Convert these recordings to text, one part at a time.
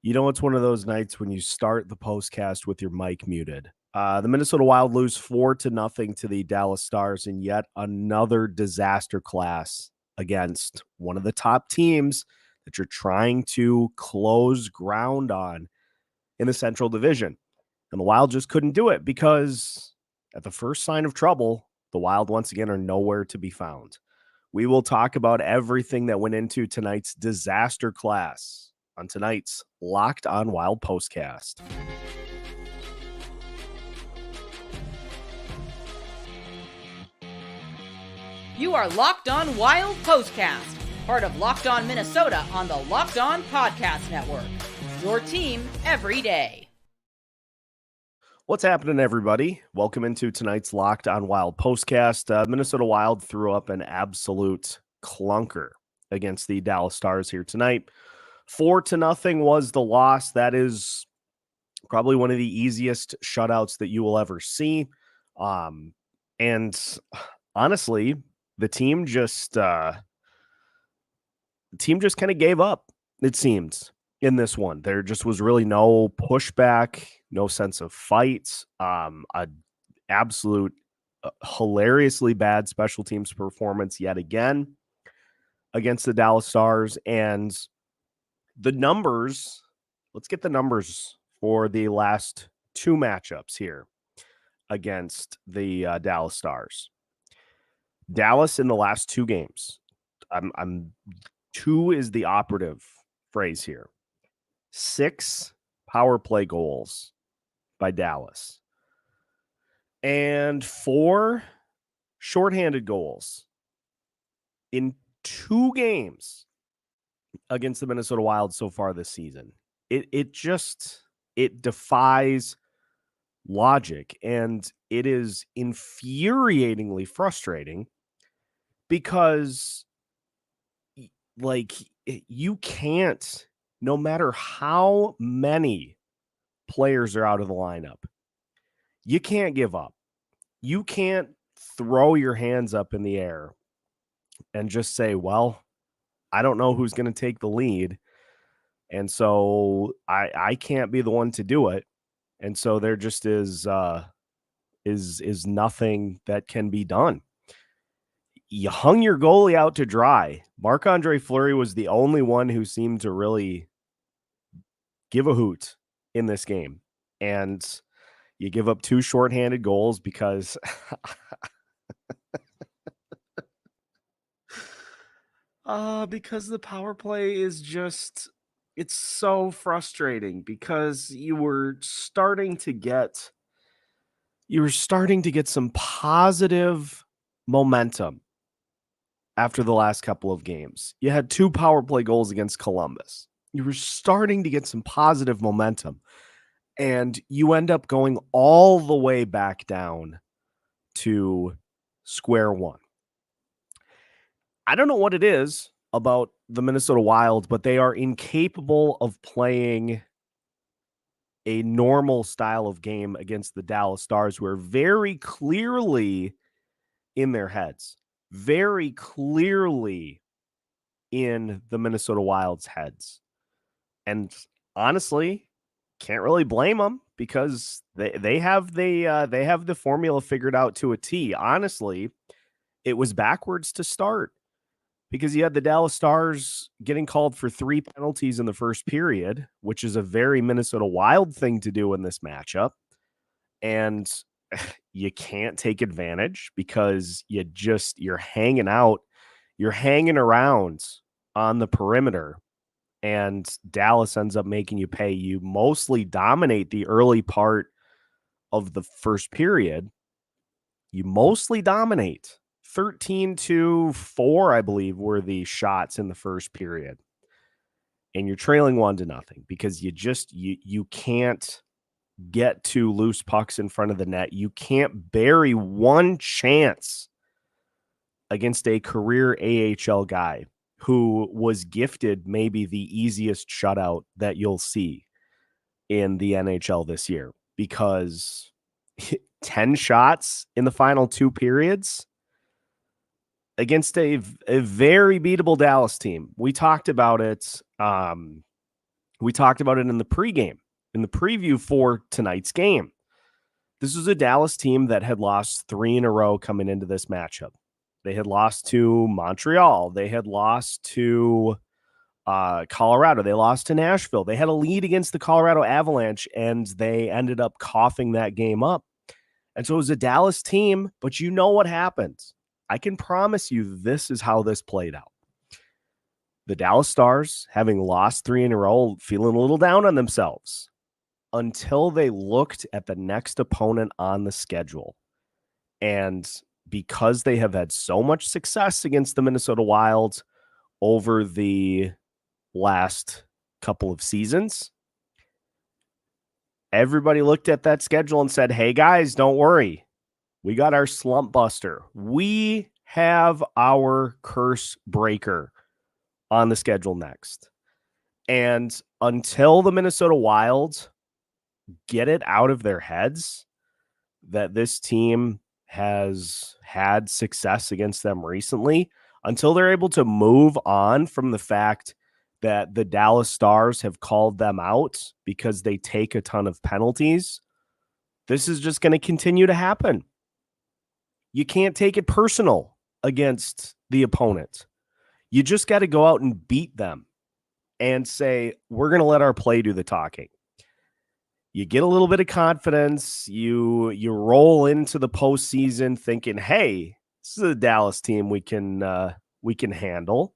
You know, it's one of those nights when you start the postcast with your mic muted. The Minnesota Wild lose 4-0 to the Dallas Stars in yet another disaster class against one of the top teams that you're trying to close ground on in the Central Division. And the Wild just couldn't do it because at the first sign of trouble, the Wild once again are nowhere to be found. We will talk about everything that went into tonight's disaster class on tonight's Locked On Wild postcast. You are Locked On Wild postcast, part of Locked On Minnesota on the Locked On Podcast Network. Your team every day. What's happening, everybody? Welcome into tonight's Locked On Wild postcast. Minnesota Wild threw up an absolute clunker against the Dallas Stars here tonight. 4-0 was the loss. That is probably one of the easiest shutouts that you will ever see. And honestly, the team just kind of gave up, it seems, in this one. There just was really no pushback, no sense of fight. A absolute hilariously bad special teams performance yet again against the Dallas Stars. And the numbers, let's get the numbers for the last two matchups here against the Dallas Stars. Dallas in the last two games, two is the operative phrase here. 6 power play goals by Dallas and 4 shorthanded goals in 2 games against the Minnesota Wild so far this season. It defies logic, and it is infuriatingly frustrating because, like, you can't, no matter how many players are out of the lineup, you can't give up. You can't throw your hands up in the air and just say, well, I don't know who's going to take the lead, and so I can't be the one to do it. And so there just is nothing that can be done. You hung your goalie out to dry. Marc-Andre Fleury was the only one who seemed to really give a hoot in this game. And you give up 2 shorthanded goals because because the power play is just, it's so frustrating because you were starting to get some positive momentum after the last couple of games. You had 2 power play goals against Columbus. You were starting to get some positive momentum, and you end up going all the way back down to square one. I don't know what it is about the Minnesota Wild, but they are incapable of playing a normal style of game against the Dallas Stars, who are very clearly in their heads, very clearly in the Minnesota Wild's heads. And honestly, can't really blame them because they have the formula figured out to a T. Honestly, it was backwards to start because you had the Dallas Stars getting called for 3 penalties in the first period, which is a very Minnesota Wild thing to do in this matchup. And you can't take advantage because you're hanging out, you're hanging around on the perimeter, and Dallas ends up making you pay. You mostly dominate the early part of the first period. You mostly dominate. 13-4, I believe, were the shots in the first period. And you're trailing 1-0 because you can't get to loose pucks in front of the net. You can't bury one chance against a career AHL guy who was gifted maybe the easiest shutout that you'll see in the NHL this year, because 10 shots in the final 2 periods against a very beatable Dallas team. We talked about it We talked about it in the pregame, in the preview for tonight's game. This was a Dallas team that had lost 3 in a row coming into this matchup. They had lost to Montreal. They had lost to Colorado. They lost to Nashville. They had a lead against the Colorado Avalanche, and they ended up coughing that game up. And so it was a Dallas team, but you know what happened. I can promise you this is how this played out. The Dallas Stars, having lost 3 in a row, feeling a little down on themselves until they looked at the next opponent on the schedule. And because they have had so much success against the Minnesota Wild over the last couple of seasons, everybody looked at that schedule and said, hey guys, don't worry. We got our slump buster. We have our curse breaker on the schedule next. And until the Minnesota Wild get it out of their heads that this team has had success against them recently, until they're able to move on from the fact that the Dallas Stars have called them out because they take a ton of penalties, this is just going to continue to happen. You can't take it personal against the opponent. You just got to go out and beat them and say, we're going to let our play do the talking. You get a little bit of confidence. You roll into the postseason thinking, hey, this is a Dallas team we can handle.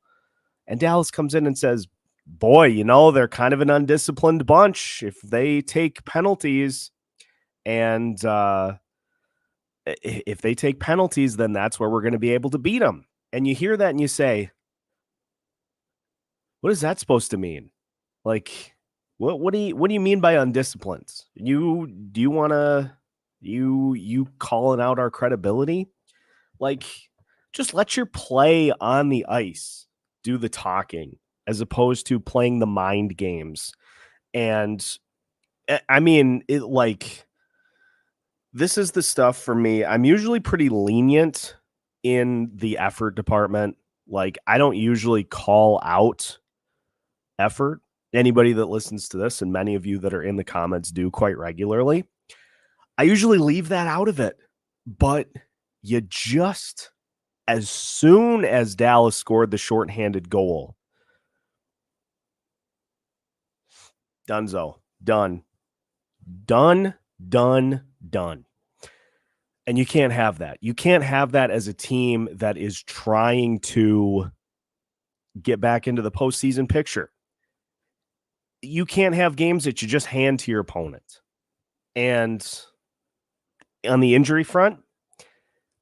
And Dallas comes in and says, boy, they're kind of an undisciplined bunch. If they take penalties and if they take penalties, then that's where we're going to be able to beat them. And you hear that and you say, what is that supposed to mean? Like, what do you mean by undisciplined? Do you want to you calling out our credibility? Like, just let your play on the ice do the talking as opposed to playing the mind games. And I mean, this is the stuff for me. I'm usually pretty lenient in the effort department. Like, I don't usually call out effort. Anybody that listens to this, and many of you that are in the comments do quite regularly, I usually leave that out of it. But you just, as soon as Dallas scored the shorthanded goal, donezo, done. And you can't have that. You can't have that as a team that is trying to get back into the postseason picture. You can't have games that you just hand to your opponent. And on the injury front,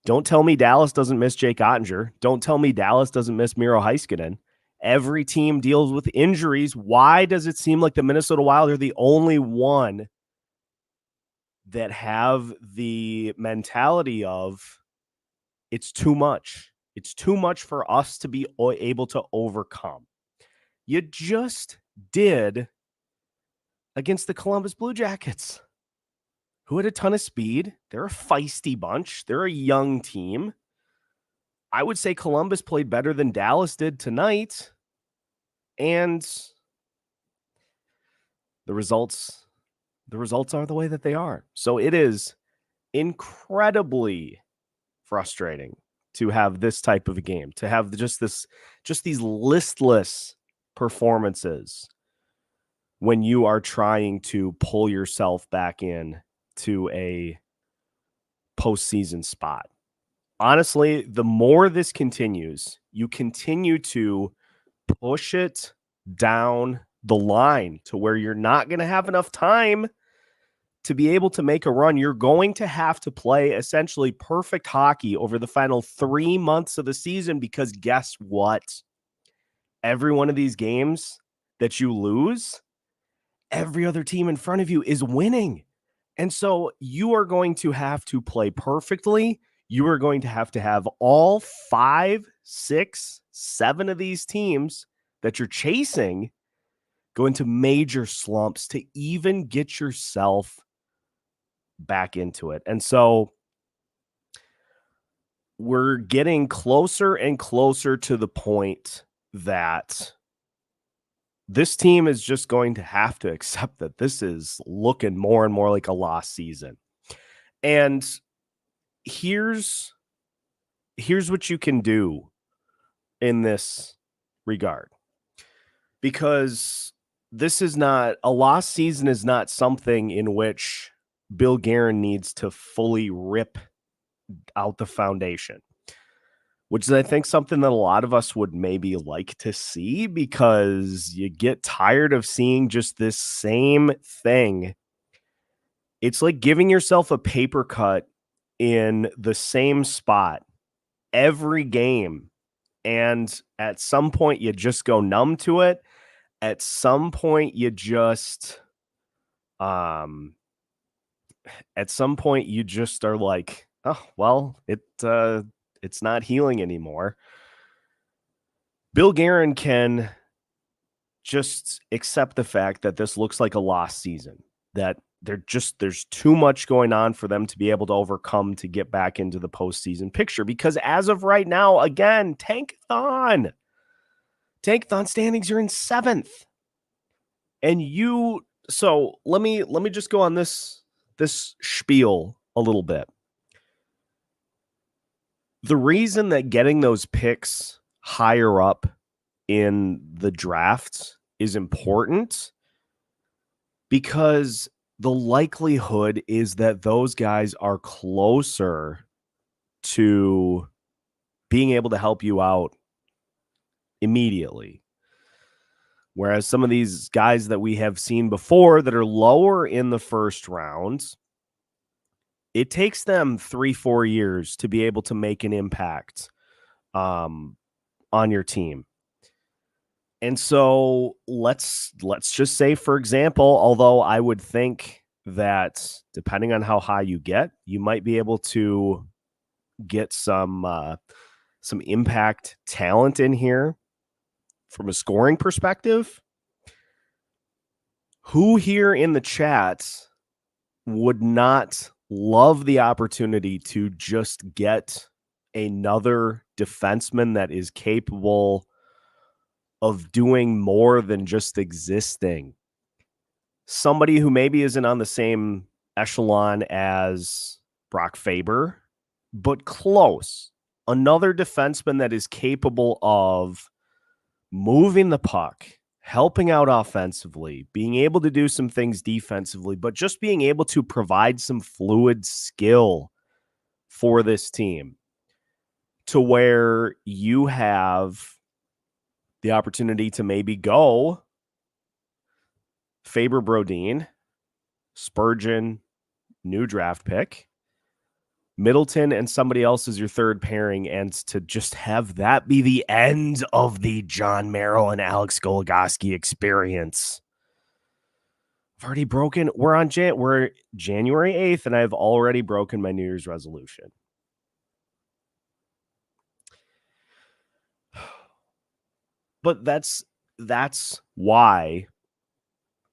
don't tell me Dallas doesn't miss Jake Ottinger. Don't tell me Dallas doesn't miss Miro Heiskanen. Every team deals with injuries. Why does it seem like the Minnesota Wild are the only one that have the mentality of it's too much? It's too much for us to be able to overcome. You just did against the Columbus Blue Jackets, who had a ton of speed. They're a feisty bunch. They're a young team. I would say Columbus played better than Dallas did tonight. And the results are the way that they are. So it is incredibly frustrating to have this type of a game, to have just these listless performances when you are trying to pull yourself back in to a postseason spot. Honestly, the more this continues, you continue to push it down the line to where you're not going to have enough time to be able to make a run. You're going to have to play essentially perfect hockey over the final 3 months of the season, because guess what? Every one of these games that you lose, every other team in front of you is winning. And so you are going to have to play perfectly. You are going to have all 5, 6, 7 of these teams that you're chasing go into major slumps to even get yourself back into it. And so we're getting closer and closer to the point that this team is just going to have to accept that this is looking more and more like a lost season. And here's what you can do in this regard. Because this is not a lost season, is not something in which Bill Guerin needs to fully rip out the foundation, which is, I think, something that a lot of us would maybe like to see, because you get tired of seeing just this same thing. It's like giving yourself a paper cut in the same spot every game. And at some point you just go numb to it. At some point you just are like, oh, well, it's not healing anymore. Bill Guerin can just accept the fact that this looks like a lost season, that there's too much going on for them to be able to overcome to get back into the postseason picture. Because as of right now, again, Tankathon standings, you're in 7th. And so let me just go on this spiel a little bit. The reason that getting those picks higher up in the draft is important, because the likelihood is that those guys are closer to being able to help you out immediately. Whereas some of these guys that we have seen before that are lower in the first round, it takes them 3-4 years to be able to make an impact on your team. And so let's just say, for example, although I would think that depending on how high you get, you might be able to get some impact talent in here from a scoring perspective. Who here in the chat would not love the opportunity to just get another defenseman that is capable of doing more than just existing? Somebody who maybe isn't on the same echelon as Brock Faber, but close. Another defenseman that is capable of moving the puck, helping out offensively, being able to do some things defensively, but just being able to provide some fluid skill for this team, to where you have the opportunity to maybe go Faber, Brodin, Spurgeon, new draft pick, Middleton, and somebody else as your third pairing, and to just have that be the end of the John Merrill and Alex Goligoski experience. I've already broken, we're January 8th, and I've already broken my New Year's resolution. But that's why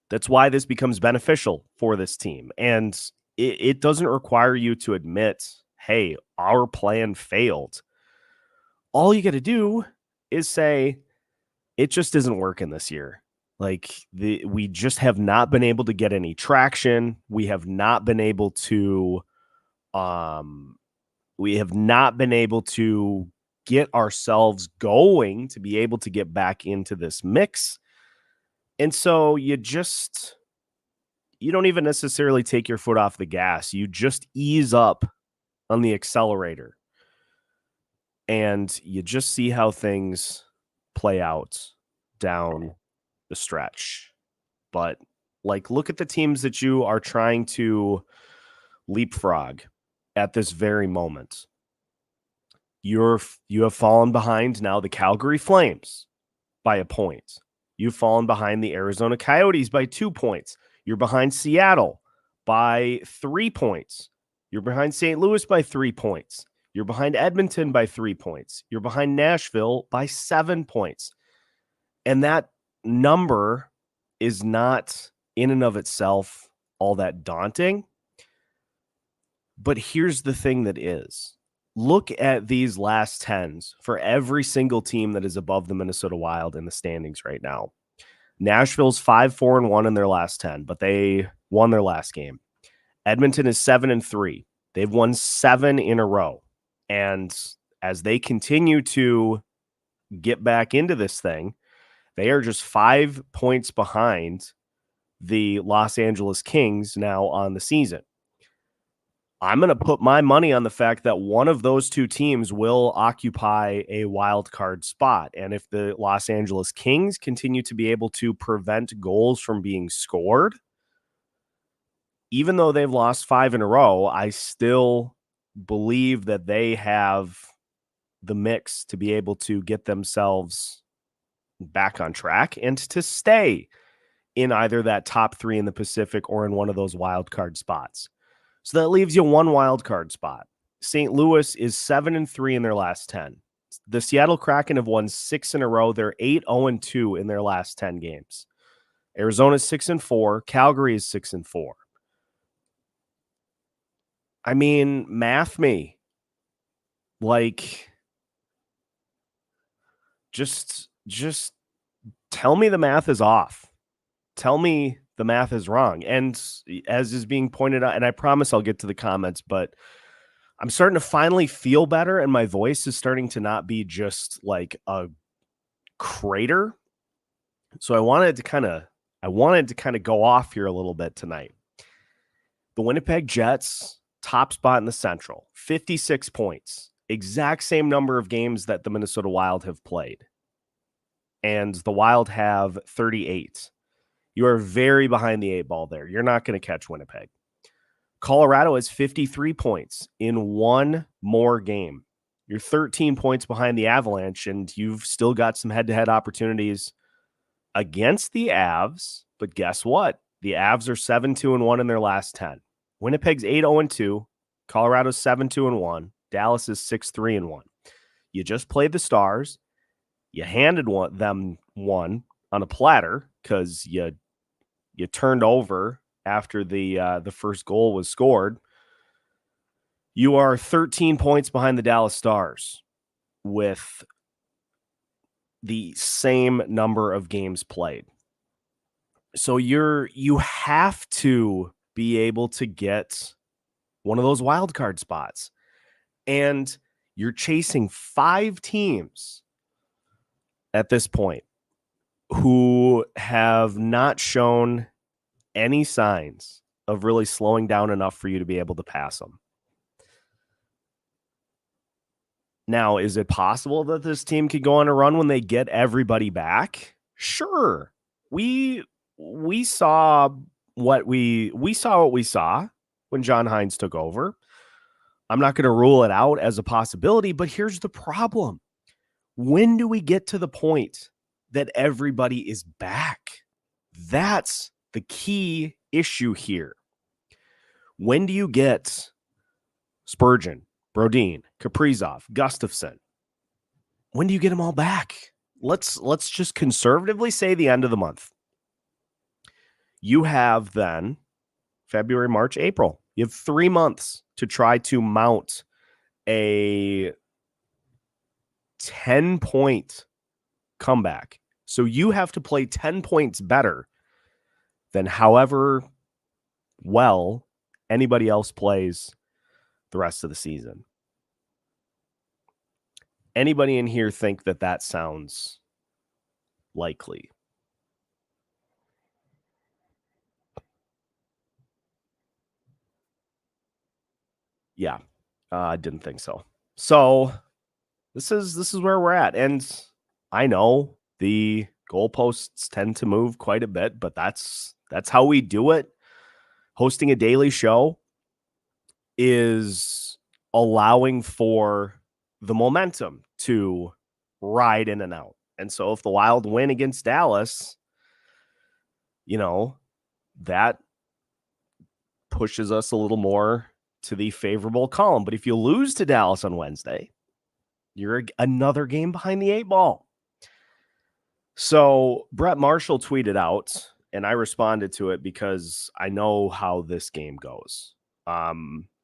this becomes beneficial for this team. And it doesn't require you to admit, hey, our plan failed. All you got to do is say, it just isn't working this year. Like, we just have not been able to get any traction. We have not been able to get ourselves going to be able to get back into this mix. And so you don't even necessarily take your foot off the gas. You just ease up on the accelerator, and you just see how things play out down the stretch. But like, look at the teams that you are trying to leapfrog at this very moment. You have fallen behind now the Calgary Flames by a point. You've fallen behind the Arizona Coyotes by 2 points. You're behind Seattle by 3 points. You're behind St. Louis by 3 points. You're behind Edmonton by 3 points. You're behind Nashville by 7 points. And that number is not in and of itself all that daunting. But here's the thing that is. Look at these last 10s for every single team that is above the Minnesota Wild in the standings right now. Nashville's 5-4-1 in their last 10, but they won their last game. Edmonton is 7-3. They've won 7 in a row. And as they continue to get back into this thing, they are just 5 points behind the Los Angeles Kings now on the season. I'm going to put my money on the fact that one of those two teams will occupy a wild card spot. And if the Los Angeles Kings continue to be able to prevent goals from being scored, even though they've lost 5 in a row, I still believe that they have the mix to be able to get themselves back on track and to stay in either that top 3 in the Pacific or in one of those wild card spots. So that leaves you one wild card spot. St. Louis is 7-3 in their last 10. The Seattle Kraken have won 6 in a row. They're 8-0-2 in their last 10 games. Arizona's 6-4. Calgary is 6-4. I mean, math me. Like, just tell me the math is off. Tell me the math is wrong. And as is being pointed out, and I promise I'll get to the comments, but I'm starting to finally feel better, and my voice is starting to not be just like a crater. So I wanted to kind of go off here a little bit tonight. The Winnipeg Jets, top spot in the Central, 56 points, exact same number of games that the Minnesota Wild have played. And the Wild have 38. You are very behind the 8 ball there. You're not going to catch Winnipeg. Colorado has 53 points in one more game. You're 13 points behind the Avalanche, and you've still got some head-to-head opportunities against the Avs. But guess what? The Avs are 7-2-1 in their last 10. Winnipeg's 8-0-2. Colorado's 7-2-1. Dallas is 6-3-1. You just played the Stars. You handed them one on a platter because you turned over after the first goal was scored. You are 13 points behind the Dallas Stars with the same number of games played. So you have to be able to get one of those wild card spots. And you're chasing 5 teams at this point who have not shown any signs of really slowing down enough for you to be able to pass them. Now, is it possible that this team could go on a run when they get everybody back? Sure. We saw what we saw when John Hines took over. I'm not going to rule it out as a possibility, but here's the problem. When do we get to the point that everybody is back? That's the key issue here. When do you get Spurgeon, Brodin, Kaprizov, Gustafsson? When do you get them all back? Let's just conservatively say the end of the month. You have then February, March, April. You have 3 months to try to mount a 10-point comeback. So you have to play 10 points better than however well anybody else plays the rest of the season. Anybody in here think that sounds likely? Yeah, I didn't think so. So this is where we're at. And I know the goalposts tend to move quite a bit, but that's how we do it. Hosting a daily show is allowing for the momentum to ride in and out. And so if the Wild win against Dallas, that pushes us a little more to the favorable column. But if you lose to Dallas on Wednesday, you're another game behind the 8 ball. So Brett Marshall tweeted out, and I responded to it because I know how this game goes.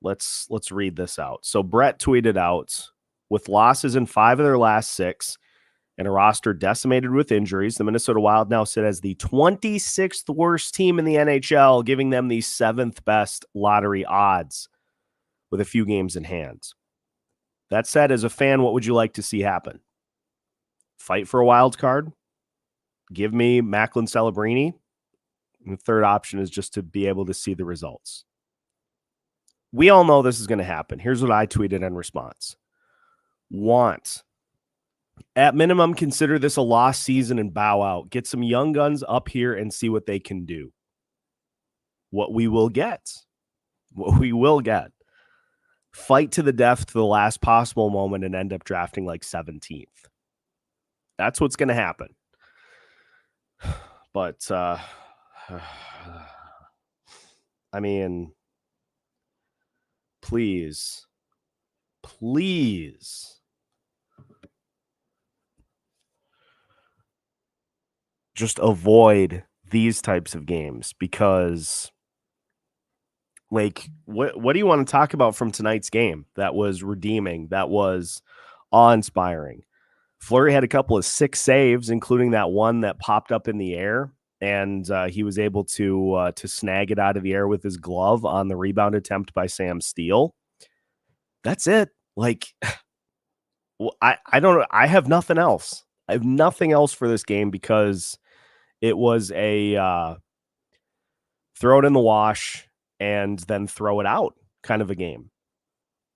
Let's read this out. So Brett tweeted out, with losses in 5 of their last 6, and a roster decimated with injuries, the Minnesota Wild now sit as the 26th worst team in the NHL, giving them the 7th best lottery odds with a few games in hand. That said, as a fan, what would you like to see happen? Fight for a wild card? Give me Macklin Celebrini. And the third option is just to be able to see the results. We all know this is going to happen. Here's what I tweeted in response. At minimum, consider this a lost season and bow out. Get some young guns up here and see what they can do. What we will get. Fight to the death to the last possible moment and end up drafting like 17th. That's what's going to happen. But, I mean, please, just avoid these types of games, because like what do you want to talk about from tonight's game that was redeeming, that was awe-inspiring? Fleury had a couple of 6 saves, including that one that popped up in the air, and he was able to snag it out of the air with his glove on the rebound attempt by Sam Steele. That's it. Like, I don't. I have nothing else. I have nothing else for this game, because it was a throw it in the wash and then throw it out kind of a game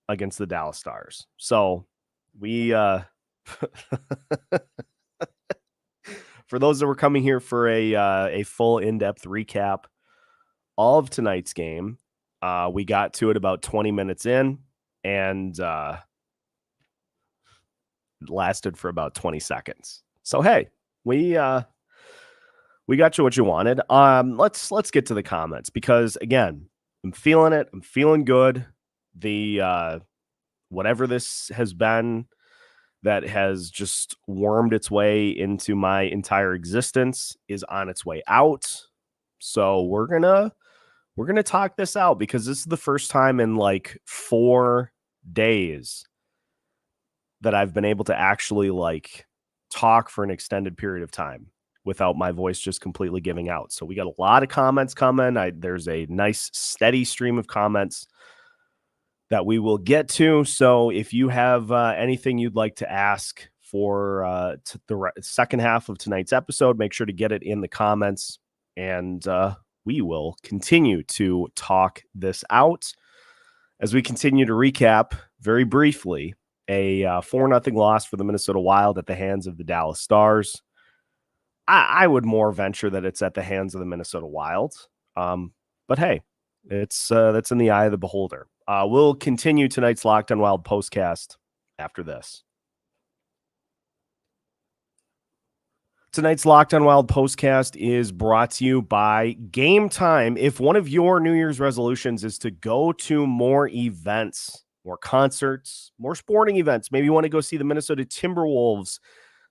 against the Dallas Stars. So we. For those that were coming here for a full in-depth recap of tonight's game, we got to it about 20 minutes in, and it lasted for about 20 seconds. So hey, we got you what you wanted. Let's get to the comments, because again, I'm feeling it. I'm feeling good. The whatever this has been that has just wormed its way into my entire existence is on its way out. So we're gonna talk this out, because this is the first time in like 4 days that I've been able to actually like talk for an extended period of time without my voice just completely giving out. So we got a lot of comments coming. There's a nice steady stream of comments that we will get to. So if you have anything you'd like to ask for the second half of tonight's episode, make sure to get it in the comments, and we will continue to talk this out as we continue to recap very briefly a 4-0 loss for the Minnesota Wild at the hands of the Dallas Stars. I would more venture that it's at the hands of the Minnesota Wild. But hey, it's that's in the eye of the beholder. We'll continue tonight's Locked On Wild postcast after this. Tonight's Locked On Wild postcast is brought to you by Game Time. If one of your New Year's resolutions is to go to more events, more concerts, more sporting events, maybe you want to go see the Minnesota Timberwolves,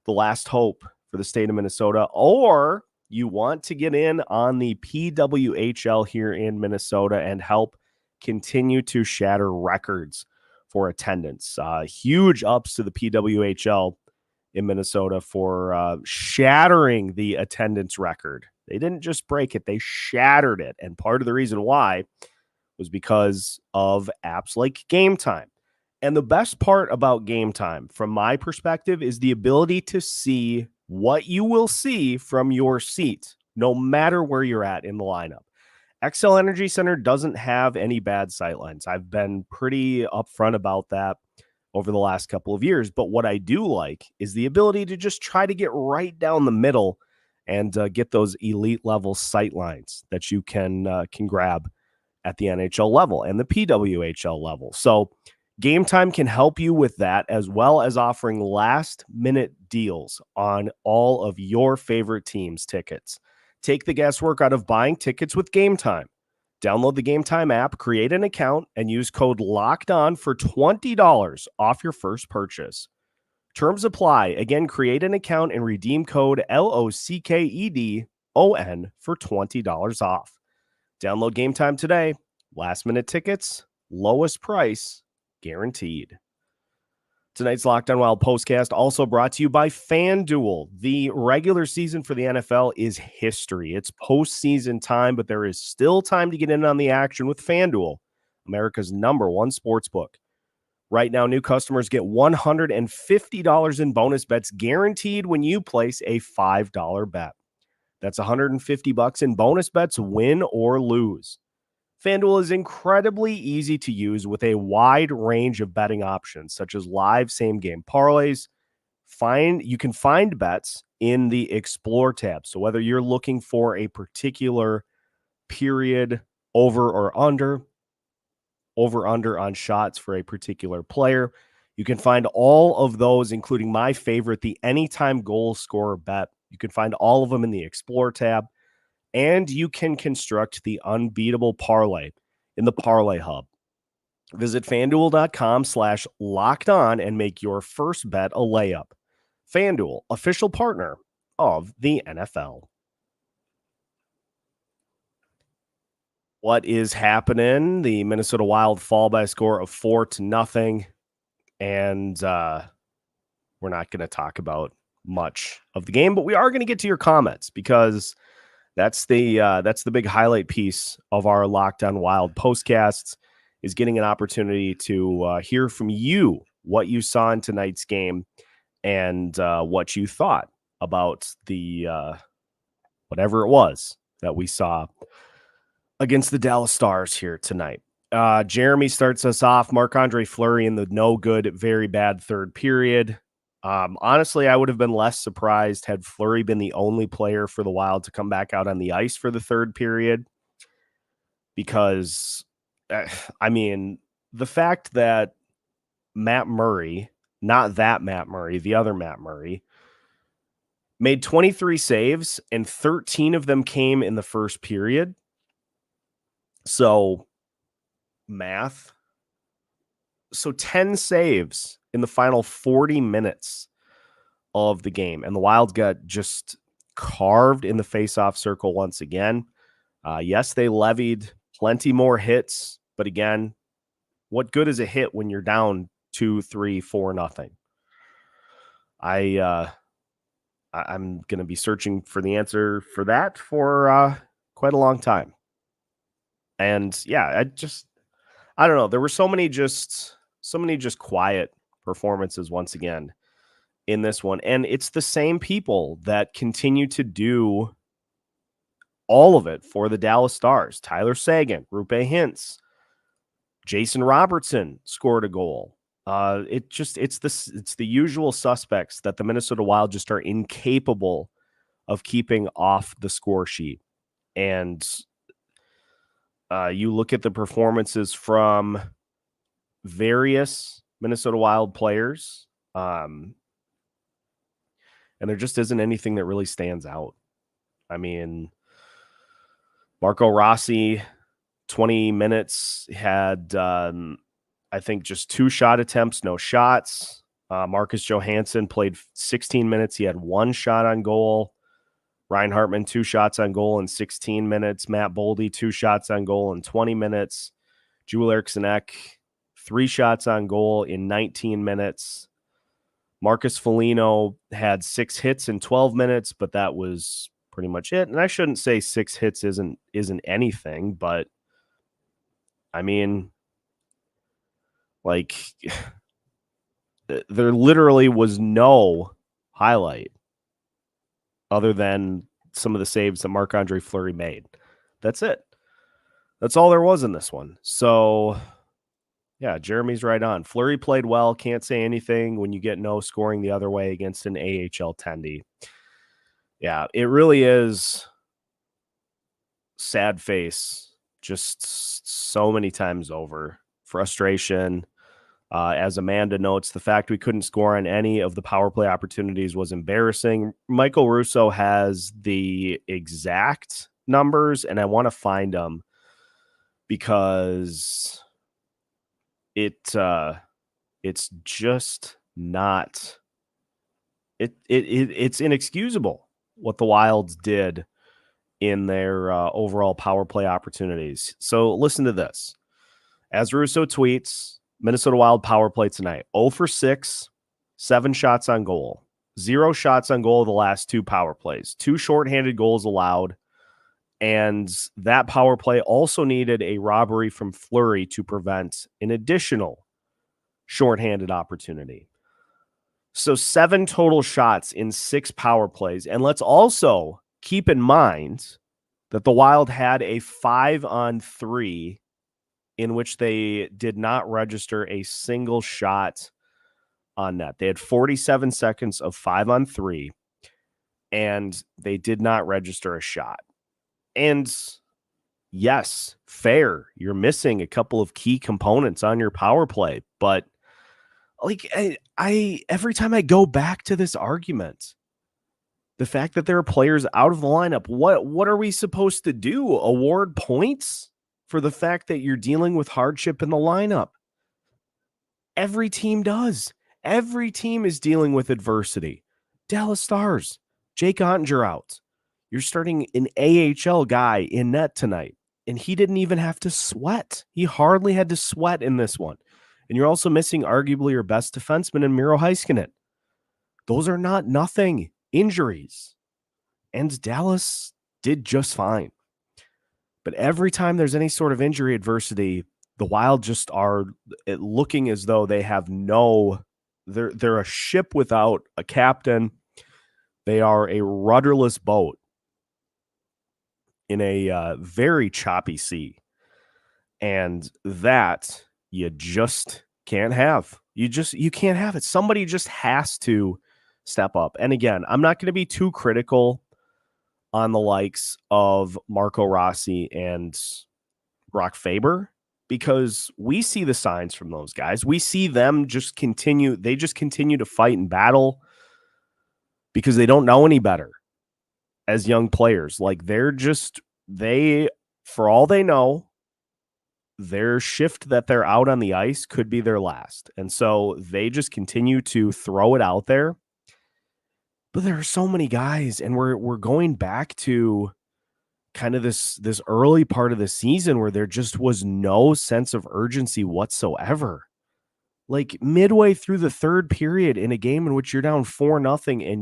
the last hope for the state of Minnesota, or you want to get in on the PWHL here in Minnesota and help continue to shatter records for attendance. Huge ups to the PWHL in Minnesota for shattering the attendance record. They didn't just break it, they shattered it. And part of the reason why was because of apps like Game Time. And the best part about Game Time, from my perspective, is the ability to see what you will see from your seat, no matter where you're at in the lineup. XL Energy Center doesn't have any bad sightlines. I've been pretty upfront about that over the last couple of years. But what I do like is the ability to just try to get right down the middle and get those elite level sightlines that you can grab at the NHL level and the PWHL level. So Game Time can help you with that, as well as offering last-minute deals on all of your favorite teams' tickets. Take the guesswork out of buying tickets with Game Time. Download the Game Time app, create an account, and use code LOCKEDON for $20 off your first purchase. Terms apply. Again, create an account and redeem code LOCKEDON for $20 off. Download Game Time today. Last-minute tickets, lowest price guaranteed. Tonight's Locked On Wild postcast also brought to you by FanDuel. The regular season for the NFL is history. It's postseason time, but there is still time to get in on the action with FanDuel, America's #1 sportsbook. Right now, new customers get $150 in bonus bets guaranteed when you place a $5 bet. That's $150 in bonus bets, win or lose. FanDuel is incredibly easy to use with a wide range of betting options, such as live same-game parlays. You can find bets in the Explore tab. So whether you're looking for a particular period over or under on shots for a particular player, you can find all of those, including my favorite, the anytime goal scorer bet. You can find all of them in the Explore tab. And you can construct the unbeatable parlay in the Parlay Hub. Visit FanDuel.com/lockedon and make your first bet a layup. FanDuel, official partner of the NFL. What is happening? The Minnesota Wild fall by a score of 4-0. And we're not going to talk about much of the game, but we are going to get to your comments because that's the big highlight piece of our Locked On Wild postcasts, is getting an opportunity to hear from you what you saw in tonight's game and what you thought about the whatever it was that we saw against the Dallas Stars here tonight. Jeremy starts us off. Marc-Andre Fleury in the no good, very bad third period. Honestly, I would have been less surprised had Fleury been the only player for the Wild to come back out on the ice for the third period. Because, the fact that Matt Murray, not that Matt Murray, the other Matt Murray, made 23 saves and 13 of them came in the first period. So, math. So 10 saves in the final 40 minutes of the game. And the Wild got just carved in the faceoff circle once again. Yes, they levied plenty more hits. But again, what good is a hit when you're down 2-3, 4-0? I'm going to be searching for the answer for that for quite a long time. And yeah, I don't know. There were so many just quiet performances once again in this one. And it's the same people that continue to do all of it for the Dallas Stars. Tyler Seguin, Roope Hintz, Jason Robertson scored a goal. It's the usual suspects that the Minnesota Wild just are incapable of keeping off the score sheet. And you look at the performances from various Minnesota Wild players, and there just isn't anything that really stands out. I mean, Marco Rossi, 20 minutes, had, I think, just 2 shot attempts, no shots. Marcus Johansson played 16 minutes. He had 1 shot on goal. Ryan Hartman, 2 shots on goal in 16 minutes. Matt Boldy, 2 shots on goal in 20 minutes. Joel Eriksson, 3 shots on goal in 19 minutes. Marcus Foligno had 6 hits in 12 minutes, but that was pretty much it. And I shouldn't say 6 hits isn't anything, but I mean, like, there literally was no highlight other than some of the saves that Marc-Andre Fleury made. That's it. That's all there was in this one. So, yeah, Jeremy's right on. Fleury played well. Can't say anything when you get no scoring the other way against an AHL tendy. Yeah, it really is sad face just so many times over. Frustration. As Amanda notes, the fact we couldn't score on any of the power play opportunities was embarrassing. Michael Russo has the exact numbers, and I want to find them because it's just not it's inexcusable what the Wilds did in their overall power play opportunities. So listen to this. As Russo tweets, Minnesota Wild power play tonight. 0 for 6, 7 shots on goal. 0 shots on goal the last 2 power plays. 2 shorthanded goals allowed. And that power play also needed a robbery from Fleury to prevent an additional shorthanded opportunity. So 7 total shots in 6 power plays. And let's also keep in mind that the Wild had a 5-on-3 in which they did not register a single shot on net. They had 47 seconds of 5-on-3, and they did not register a shot. And yes, fair. You're missing a couple of key components on your power play, but like I every time I go back to this argument, the fact that there are players out of the lineup, what are we supposed to do? Award points for the fact that you're dealing with hardship in the lineup? Every team does. Every team is dealing with adversity. Dallas Stars, Jake Ottinger out. You're starting an AHL guy in net tonight, and he didn't even have to sweat. He hardly had to sweat in this one. And you're also missing arguably your best defenseman in Miro Heiskanen. Those are not nothing injuries. And Dallas did just fine. But every time there's any sort of injury adversity, the Wild just are looking as though they have they're a ship without a captain. They are a rudderless boat in a very choppy sea. And that you just can't have. You can't have it. Somebody just has to step up. And again, I'm not going to be too critical on the likes of Marco Rossi and Brock Faber, because we see the signs from those guys. We see them just continue to fight and battle because they don't know any better as young players. Like for all they know, their shift that they're out on the ice could be their last. And so they just continue to throw it out there. But there are so many guys, and we're going back to kind of this early part of the season where there just was no sense of urgency whatsoever. Like midway through the third period in a game in which you're down 4-0 and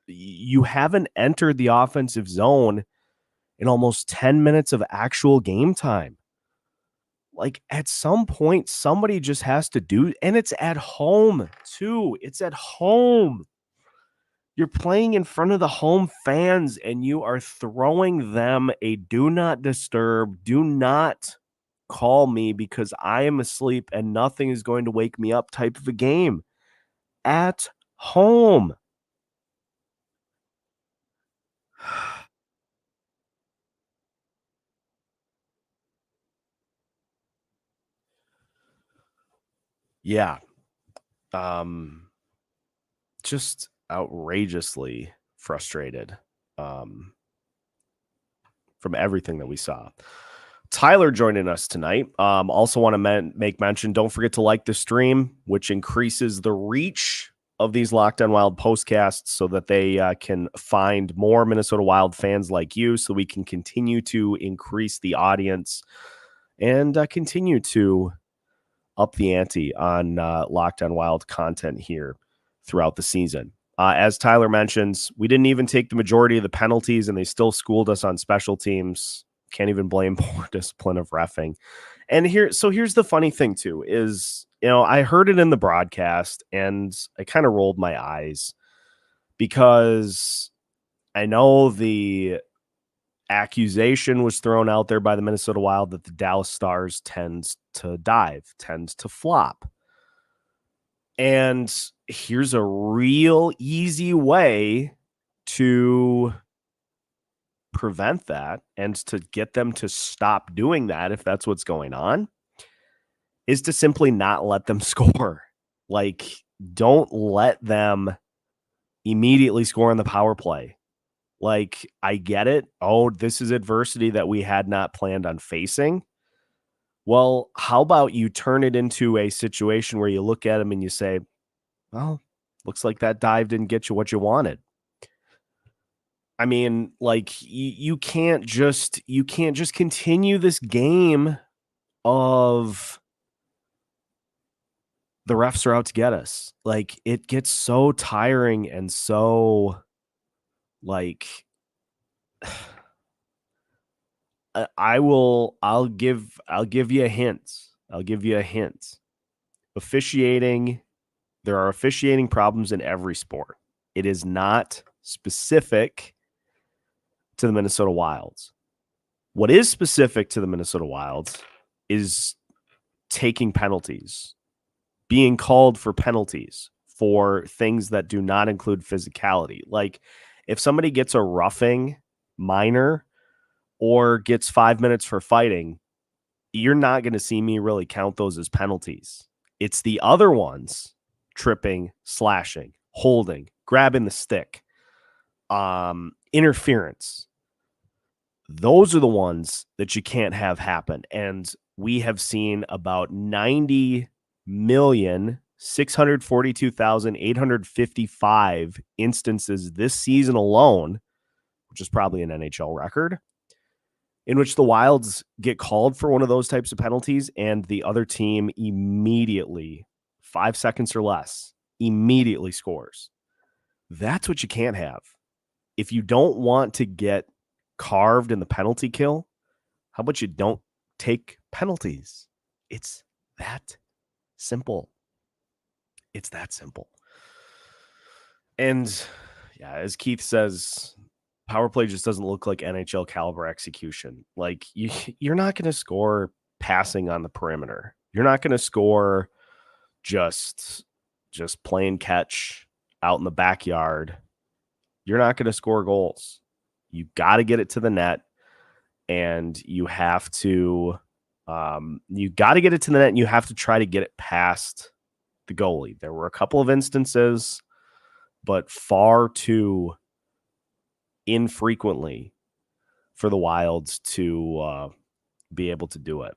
you haven't entered the offensive zone in almost 10 minutes of actual game time. Like at some point, somebody just has to do, and it's at home too. It's at home. You're playing in front of the home fans and you are throwing them a do not disturb, do not call me because I am asleep and nothing is going to wake me up type of a game at home. Yeah. Just outrageously frustrated from everything that we saw. Tyler joining us tonight. Also want to make mention, don't forget to like the stream, which increases the reach of these Locked On Wild postcasts so that they can find more Minnesota Wild fans like you, so we can continue to increase the audience and continue to up the ante on Locked On Wild content here throughout the season. As Tyler mentions, we didn't even take the majority of the penalties, and they still schooled us on special teams. Can't even blame poor discipline of reffing. And here's the funny thing too, is, I heard it in the broadcast and I kind of rolled my eyes because I know the accusation was thrown out there by the Minnesota Wild that the Dallas Stars tends to flop. And here's a real easy way to prevent that and to get them to stop doing that, if that's what's going on, is to simply not let them score. Like, don't let them immediately score on the power play. Like, I get it. Oh, this is adversity that we had not planned on facing. Well, how about you turn it into a situation where you look at them and you say, well, looks like that dive didn't get you what you wanted. I mean, like, you can't just continue this game of the refs are out to get us. Like, it gets so tiring and so, like, I'll give you a hint. I'll give you a hint. Officiating, there are officiating problems in every sport. It is not specific to the Minnesota Wilds. What is specific to the Minnesota Wilds is taking penalties, being called for penalties for things that do not include physicality. Like, if somebody gets a roughing minor or gets 5 minutes for fighting, you're not going to see me really count those as penalties. It's the other ones, tripping, slashing, holding, grabbing the stick, interference. Those are the ones that you can't have happen. And we have seen about 90,642,855 instances this season alone, which is probably an NHL record, in which the Wilds get called for one of those types of penalties and the other team immediately, 5 seconds or less, immediately scores. That's what you can't have. If you don't want to get carved in the penalty kill, how about you don't take penalties? It's that simple. It's that simple. And yeah, as Keith says, power play just doesn't look like NHL caliber execution. Like, you're not going to score passing on the perimeter. You're not going to score just playing catch out in the backyard. You're not going to score goals. You got to get it to the net, and you have to get it to the net, and you have to try to get it past the goalie. There were a couple of instances, but far too infrequently for the Wilds to be able to do it.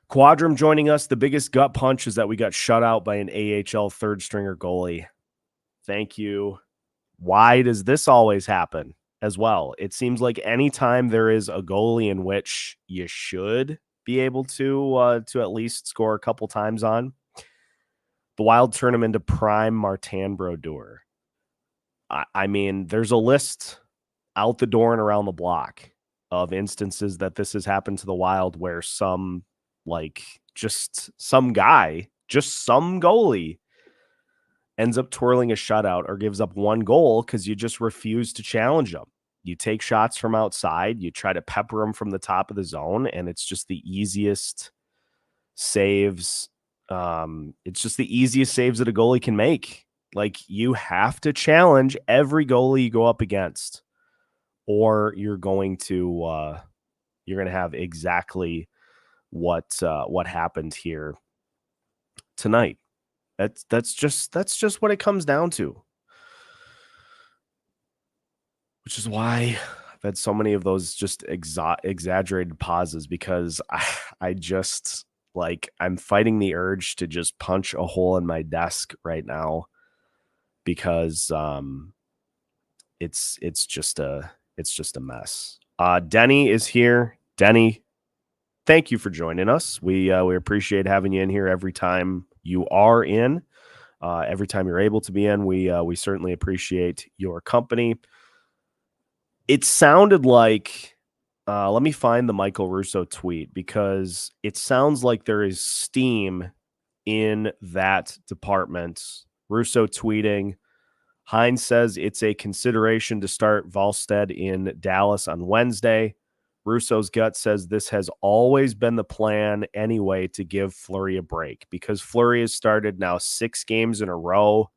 Quadrum joining us. The biggest gut punch is that we got shut out by an AHL third stringer goalie. Thank you. Why does this always happen as well? It seems like anytime there is a goalie in which you should be able to at least score a couple times on, the Wild turn him into prime Martin Brodeur. I mean, there's a list out the door and around the block of instances that this has happened to the Wild where some goalie ends up twirling a shutout or gives up one goal because you just refuse to challenge them. You take shots from outside, you try to pepper them from the top of the zone, and it's just the easiest saves. It's just the easiest saves that a goalie can make. Like, you have to challenge every goalie you go up against, or you're going to have exactly what happened here tonight. That's just what it comes down to. Which is why I've had so many of those just exaggerated pauses, because I just, like, I'm fighting the urge to just punch a hole in my desk right now, because it's just a mess. Denny is here. Denny, thank you for joining us. We appreciate having you in here every time you are in. Every time you're able to be in, we certainly appreciate your company. It sounded like, let me find the Michael Russo tweet, because it sounds like there is steam in that department. Russo tweeting, Hintz says it's a consideration to start Volstead in Dallas on Wednesday. Russo's gut says this has always been the plan anyway, to give Fleury a break, because Fleury has started now 6 games in a row.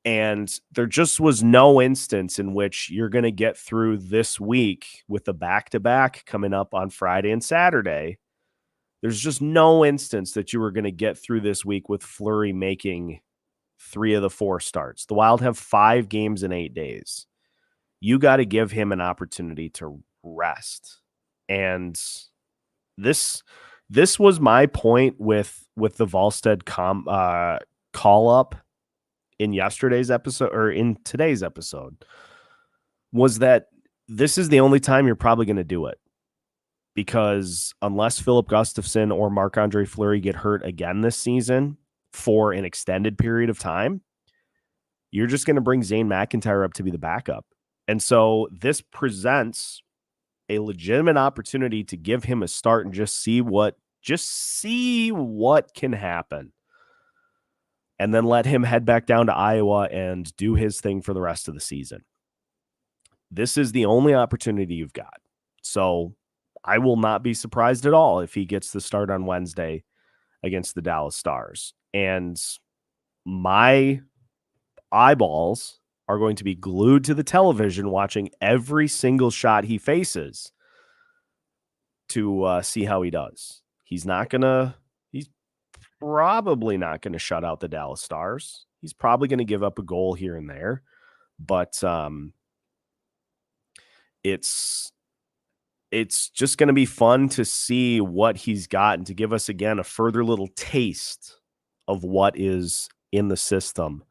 And there just was no instance in which you're going to get through this week with the back-to-back coming up on Friday and Saturday. There's just no instance that you were going to get through this week with Fleury making 3 of the 4 starts. The Wild have 5 games in 8 days. You got to give him an opportunity to rest. And this was my point with the Volstead call up in yesterday's episode, or in today's episode, was that this is the only time you're probably going to do it, because unless Philip Gustafsson or Marc-Andre Fleury get hurt again this season, for an extended period of time, you're just going to bring Zane McIntyre up to be the backup. And so this presents a legitimate opportunity to give him a start and just see what can happen. And then let him head back down to Iowa and do his thing for the rest of the season. This is the only opportunity you've got. So I will not be surprised at all if he gets the start on Wednesday against the Dallas Stars. And my eyeballs are going to be glued to the television watching every single shot he faces to see how he does. He's probably not going to shut out the Dallas Stars. He's probably going to give up a goal here and there, but it's just going to be fun to see what he's got and to give us again a further little taste of what is in the system.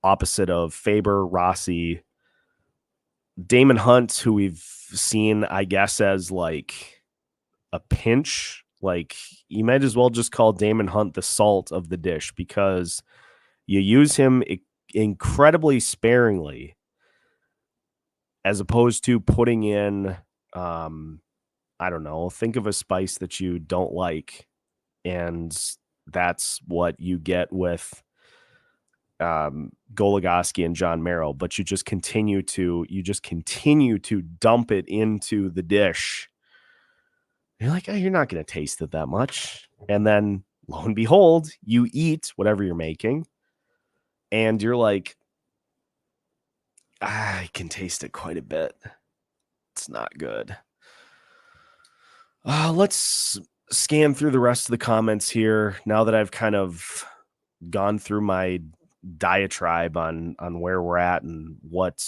Opposite of Faber, Rossi, Damon Hunt, who we've seen, I guess, as like a pinch. Like, you might as well just call Damon Hunt the salt of the dish because you use him incredibly sparingly as opposed to putting in, I don't know, think of a spice that you don't like. And that's what you get with Goligoski and John Merrill, but you just continue to dump it into the dish. You're like, oh, you're not going to taste it that much. And then lo and behold, you eat whatever you're making and you're like, I can taste it quite a bit. It's not good. Let's scan through the rest of the comments here now that I've kind of gone through my diatribe on where we're at and what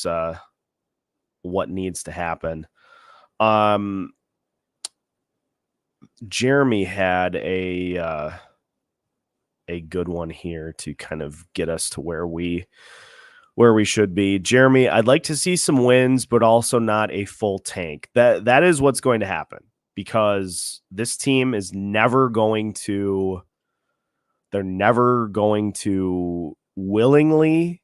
needs to happen. Jeremy had a good one here to kind of get us to where we should be. Jeremy, I'd like to see some wins, but also not a full tank. That is what's going to happen because this team is never going to willingly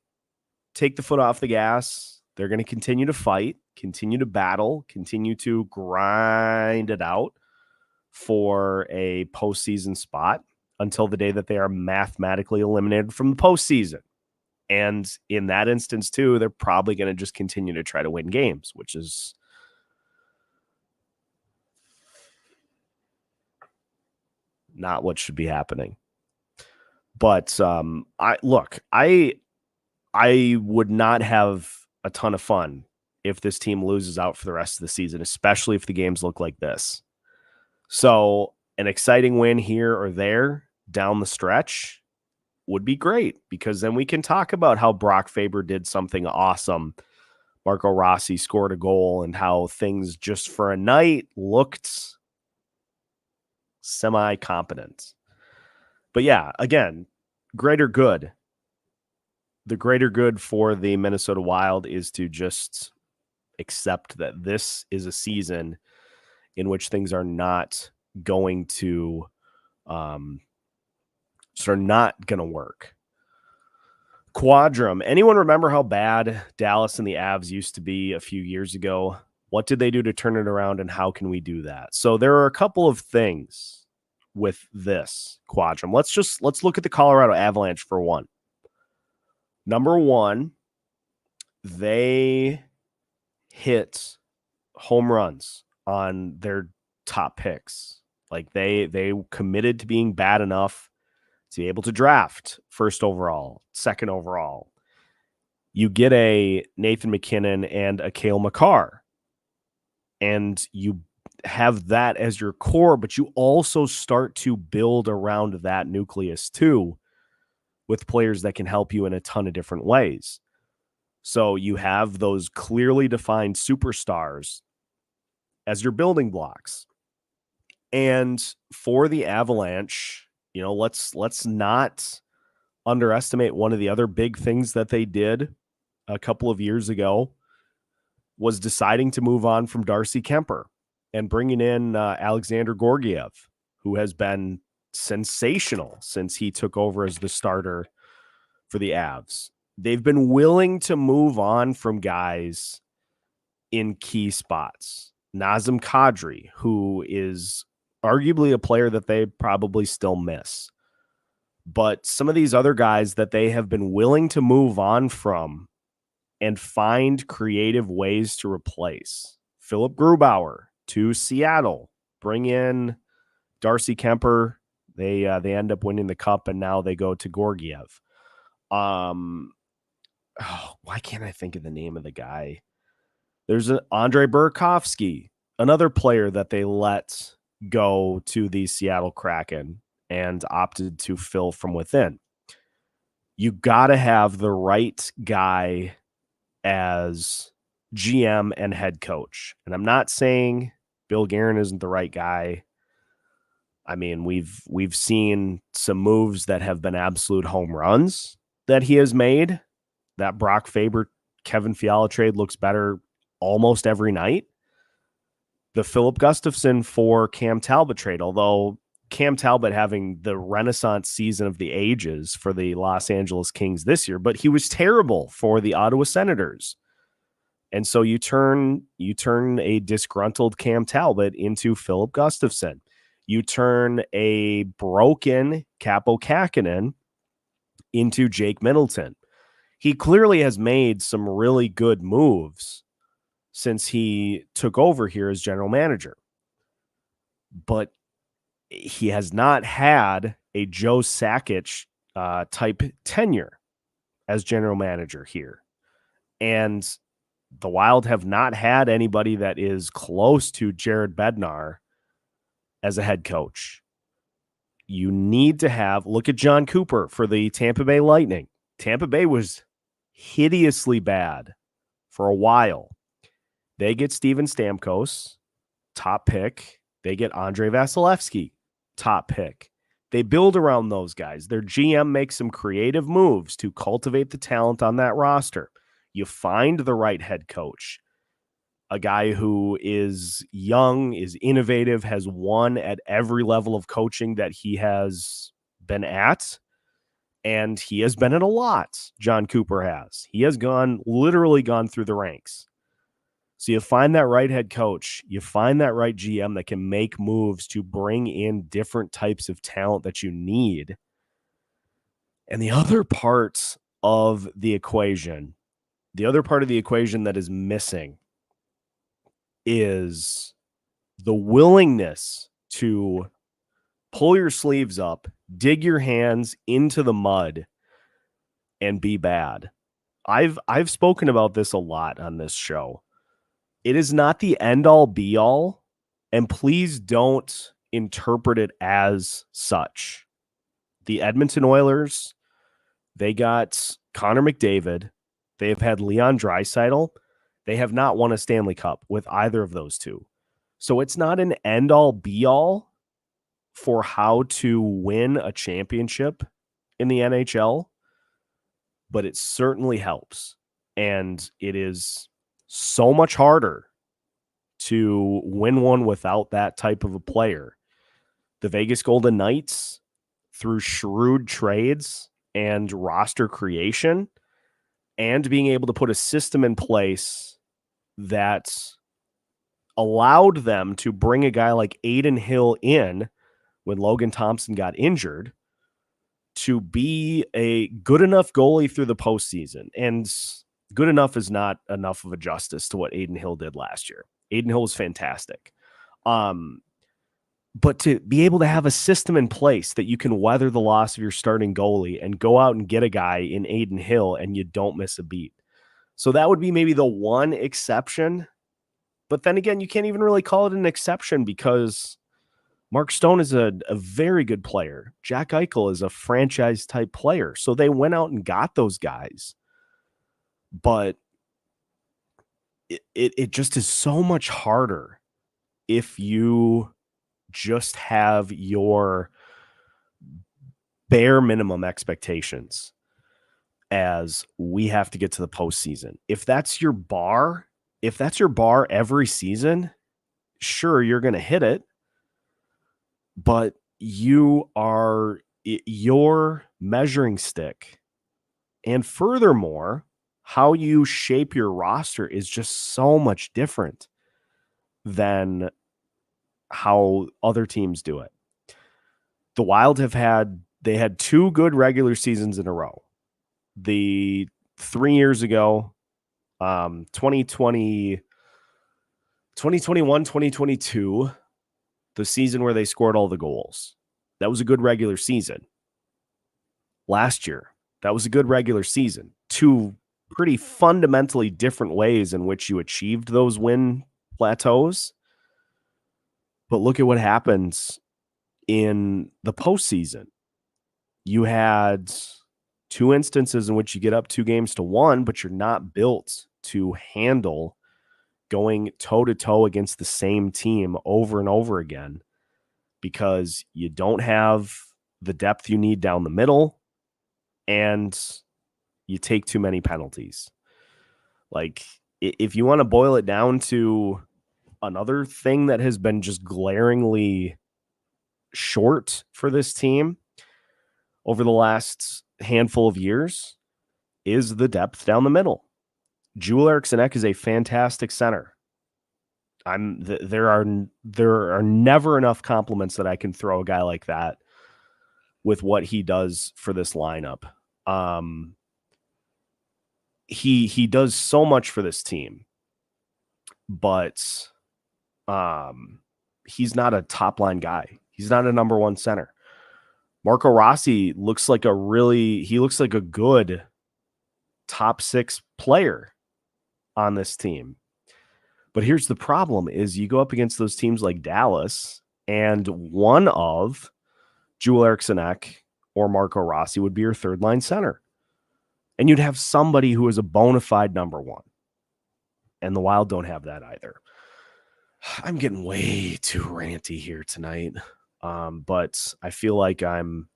take the foot off the gas. They're going to continue to fight, continue to battle, continue to grind it out for a postseason spot until the day that they are mathematically eliminated from the postseason. And in that instance, too, they're probably going to just continue to try to win games, which is not what should be happening. But I would not have a ton of fun if this team loses out for the rest of the season, especially if the games look like this. So an exciting win here or there down the stretch would be great because then we can talk about how Brock Faber did something awesome. Marco Rossi scored a goal and how things just for a night looked semi-competent. But yeah, again, greater good. The greater good for the Minnesota Wild is to just accept that this is a season in which things are not going to work. Quadrum. Anyone remember how bad Dallas and the Avs used to be a few years ago? What did they do to turn it around, and how can we do that? So there are a couple of things with this Quadrum. Let's look at the Colorado Avalanche for one. Number one, they hit home runs on their top picks. Like they committed to being bad enough to be able to draft first overall, second overall. You get a Nathan McKinnon and a Cale Makar, and you have that as your core, but you also start to build around that nucleus too with players that can help you in a ton of different ways. So you have those clearly defined superstars as your building blocks. And for the Avalanche, let's not underestimate one of the other big things that they did a couple of years ago was deciding to move on from Darcy Kemper and bringing in Alexander Gorgiev, who has been sensational since he took over as the starter for the Avs. They've been willing to move on from guys in key spots. Nazem Kadri, who is arguably a player that they probably still miss. But some of these other guys that they have been willing to move on from and find creative ways to replace. Philip Grubauer to Seattle, bring in Darcy Kemper. They end up winning the cup, and now they go to Georgiev. Why can't I think of the name of the guy? There's an Andre Burakovsky, another player that they let go to the Seattle Kraken and opted to fill from within. You got to have the right guy as GM and head coach. And I'm not saying Bill Guerin isn't the right guy. I mean, we've seen some moves that have been absolute home runs that he has made. That Brock Faber, Kevin Fiala trade looks better almost every night. The Philip Gustafson for Cam Talbot trade, although Cam Talbot having the renaissance season of the ages for the Los Angeles Kings this year, but he was terrible for the Ottawa Senators. And so you turn a disgruntled Cam Talbot into Philip Gustafson. You turn a broken Kaapo Kähkönen into Jake Middleton. He clearly has made some really good moves since he took over here as general manager. But he has not had a Joe Sakic type tenure as general manager here. And the Wild have not had anybody that is close to Jared Bednar as a head coach. You need to have, look at John Cooper for the Tampa Bay Lightning. Tampa Bay was hideously bad for a while. They get Steven Stamkos, top pick. They get Andrei Vasilevsky, top pick. They build around those guys. Their GM makes some creative moves to cultivate the talent on that roster. You find the right head coach, a guy who is young, is innovative, has won at every level of coaching that he has been at. And he has been in a lot. John Cooper has. He has literally gone through the ranks. So you find that right head coach, you find that right GM that can make moves to bring in different types of talent that you need. And the other part of the equation that is missing is the willingness to pull your sleeves up, dig your hands into the mud, and be bad. I've spoken about this a lot on this show. It is not the end-all be-all, and please don't interpret it as such. The Edmonton Oilers, they got Connor McDavid. They have had Leon Draisaitl. They have not won a Stanley Cup with either of those two. So it's not an end-all be-all for how to win a championship in the NHL, but it certainly helps. And it is so much harder to win one without that type of a player. The Vegas Golden Knights, through shrewd trades and roster creation and being able to put a system in place that allowed them to bring a guy like Adin Hill in when Logan Thompson got injured to be a good enough goalie through the postseason. And good enough is not enough of a justice to what Adin Hill did last year. Adin Hill was fantastic. But to be able to have a system in place that you can weather the loss of your starting goalie and go out and get a guy in Adin Hill and you don't miss a beat. So that would be maybe the one exception. But then again, you can't even really call it an exception because Mark Stone is a very good player. Jack Eichel is a franchise type player. So they went out and got those guys. But it just is so much harder if you just have your bare minimum expectations as we have to get to the postseason. If that's your bar every season, sure, you're going to hit it. But your measuring stick. And furthermore, how you shape your roster is just so much different than how other teams do it. The Wild had 2 good regular seasons in a row. The 3 years ago, 2021, 2022, the season where they scored all the goals. That was a good regular season. Last year, that was a good regular season. 2 pretty fundamentally different ways in which you achieved those win plateaus. But look at what happens in the postseason. You had 2 instances in which you get up 2-1, but you're not built to handle going toe-to-toe against the same team over and over again because you don't have the depth you need down the middle and you take too many penalties. Like, if you want to boil it down to another thing that has been just glaringly short for this team over the last handful of years is the depth down the middle. Joel Eriksson Ek is a fantastic center. There are never enough compliments that I can throw a guy like that with what he does for this lineup. He does so much for this team, but he's not a top line guy. He's not a number 1 center. Marco Rossi looks like a good top 6 player on this team. But here's the problem is you go up against those teams like Dallas, and one of Joel Eriksson Ek or Marco Rossi would be your 3rd line center. And you'd have somebody who is a bona fide number 1. And the Wild don't have that either. I'm getting way too ranty here tonight. But I feel like I'm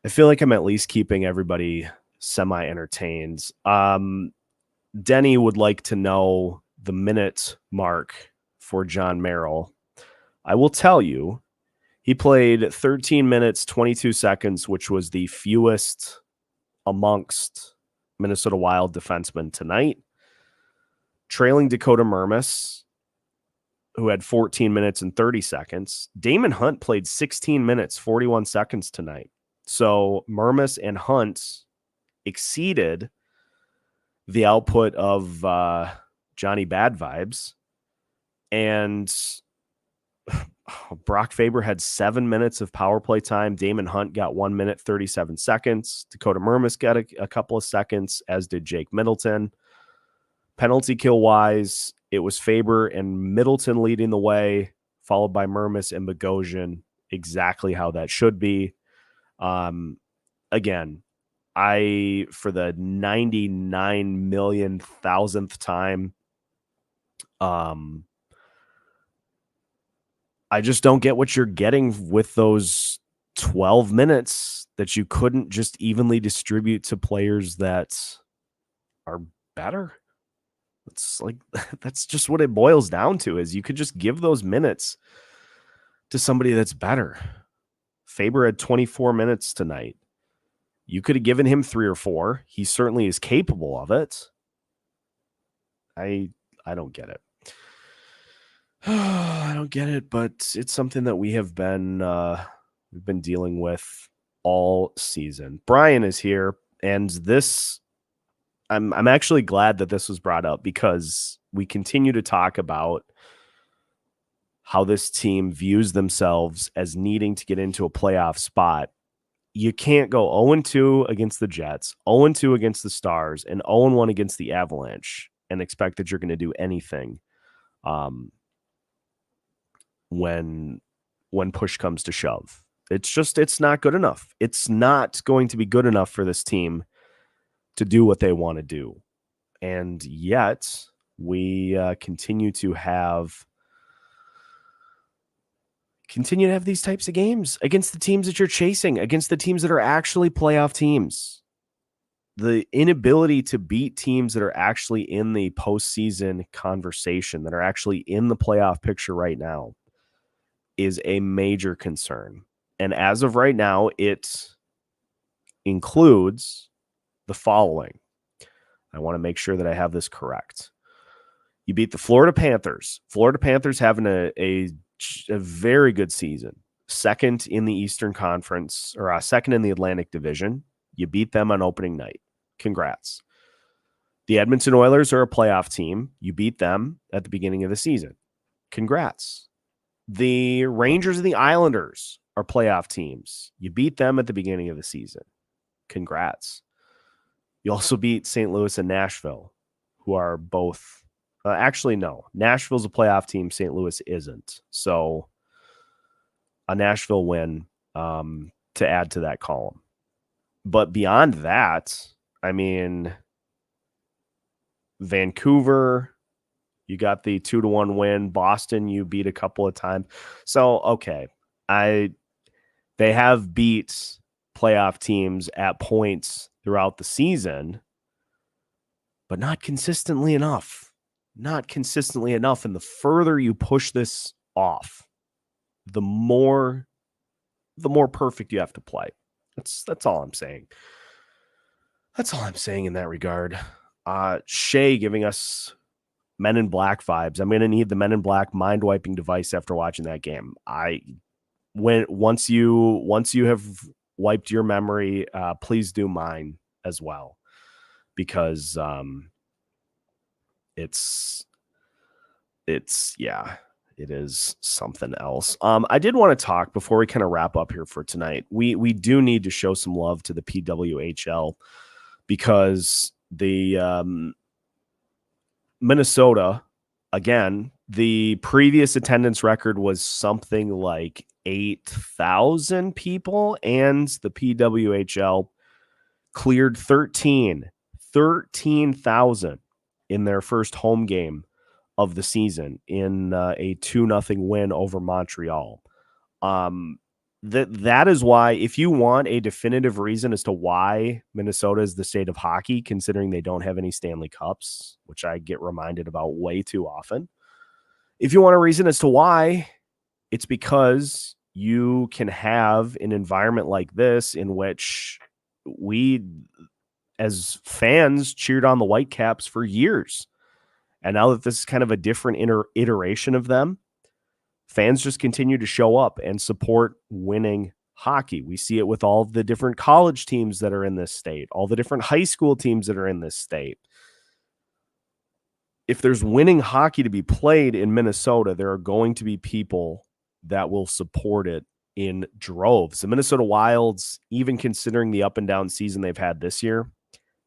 at least keeping everybody semi-entertained. Denny would like to know the minute mark for John Merrill. I will tell you, he played 13 minutes, 22 seconds, which was the fewest amongst Minnesota Wild defensemen tonight, trailing Dakota Mermis, who had 14 minutes and 30 seconds. Damon Hunt played 16 minutes, 41 seconds tonight. So Mermis and Hunt exceeded the output of Johnny Bad Vibes. And Brock Faber had 7 minutes of power play time. Damon Hunt got 1 minute, 37 seconds. Dakota Mermis got a couple of seconds, as did Jake Middleton. Penalty kill wise, it was Faber and Middleton leading the way, followed by Mermis and Bogosian, exactly how that should be. Again, for the 99 million thousandth time, I just don't get what you're getting with those 12 minutes that you couldn't just evenly distribute to players that are better. That's just what it boils down to, is you could just give those minutes to somebody that's better. Faber had 24 minutes tonight. You could have given him 3 or 4. He certainly is capable of it. I don't get it. I don't get it, but it's something that we've been dealing with all season. Brian is here, and I'm actually glad that this was brought up, because we continue to talk about how this team views themselves as needing to get into a playoff spot. You can't go 0-2 against the Jets, 0-2 against the Stars, and 0-1 against the Avalanche and expect that you're going to do anything when push comes to shove. It's not good enough. It's not going to be good enough for this team to do what they want to do. And yet we continue to have these types of games against the teams that you're chasing, against the teams that are actually playoff teams. The inability to beat teams that are actually in the postseason conversation, that are actually in the playoff picture right now, is a major concern. And as of right now, it includes the following. I want to make sure that I have this correct. You beat the Florida Panthers. Florida Panthers having a very good season. Second in the Eastern Conference, or second in the Atlantic Division. You beat them on opening night. Congrats. The Edmonton Oilers are a playoff team. You beat them at the beginning of the season. Congrats. The Rangers and the Islanders are playoff teams. You beat them at the beginning of the season. Congrats. You also beat St. Louis and Nashville, who are both actually, no. Nashville's a playoff team. St. Louis isn't. So a Nashville win to add to that column. But beyond that, I mean, Vancouver, you got the 2-1 win. Boston, you beat a couple of times. So, okay. They have beat playoff teams at points throughout the season, but not consistently enough. Not consistently enough. And the further you push this off, the more perfect you have to play. That's all I'm saying. That's all I'm saying in that regard. Shea giving us Men in Black vibes. I'm going to need the Men in Black mind wiping device after watching that game. Once you have wiped your memory, please do mine as well, because it is something else. I did want to talk before we kind of wrap up here for tonight. We do need to show some love to the PWHL, because the Minnesota, again, the previous attendance record was something like 8,000 people, and the PWHL cleared 13,000 in their first home game of the season in a 2-0 win over Montreal. That is why, if you want a definitive reason as to why Minnesota is the state of hockey, considering they don't have any Stanley Cups, which I get reminded about way too often. If you want a reason as to why, it's because you can have an environment like this in which we, as fans, cheered on the Whitecaps for years. And now that this is kind of a different iteration of them, fans just continue to show up and support winning hockey. We see it with all the different college teams that are in this state, all the different high school teams that are in this state. If there's winning hockey to be played in Minnesota, there are going to be people that will support it in droves. The Minnesota Wilds, even considering the up and down season they've had this year,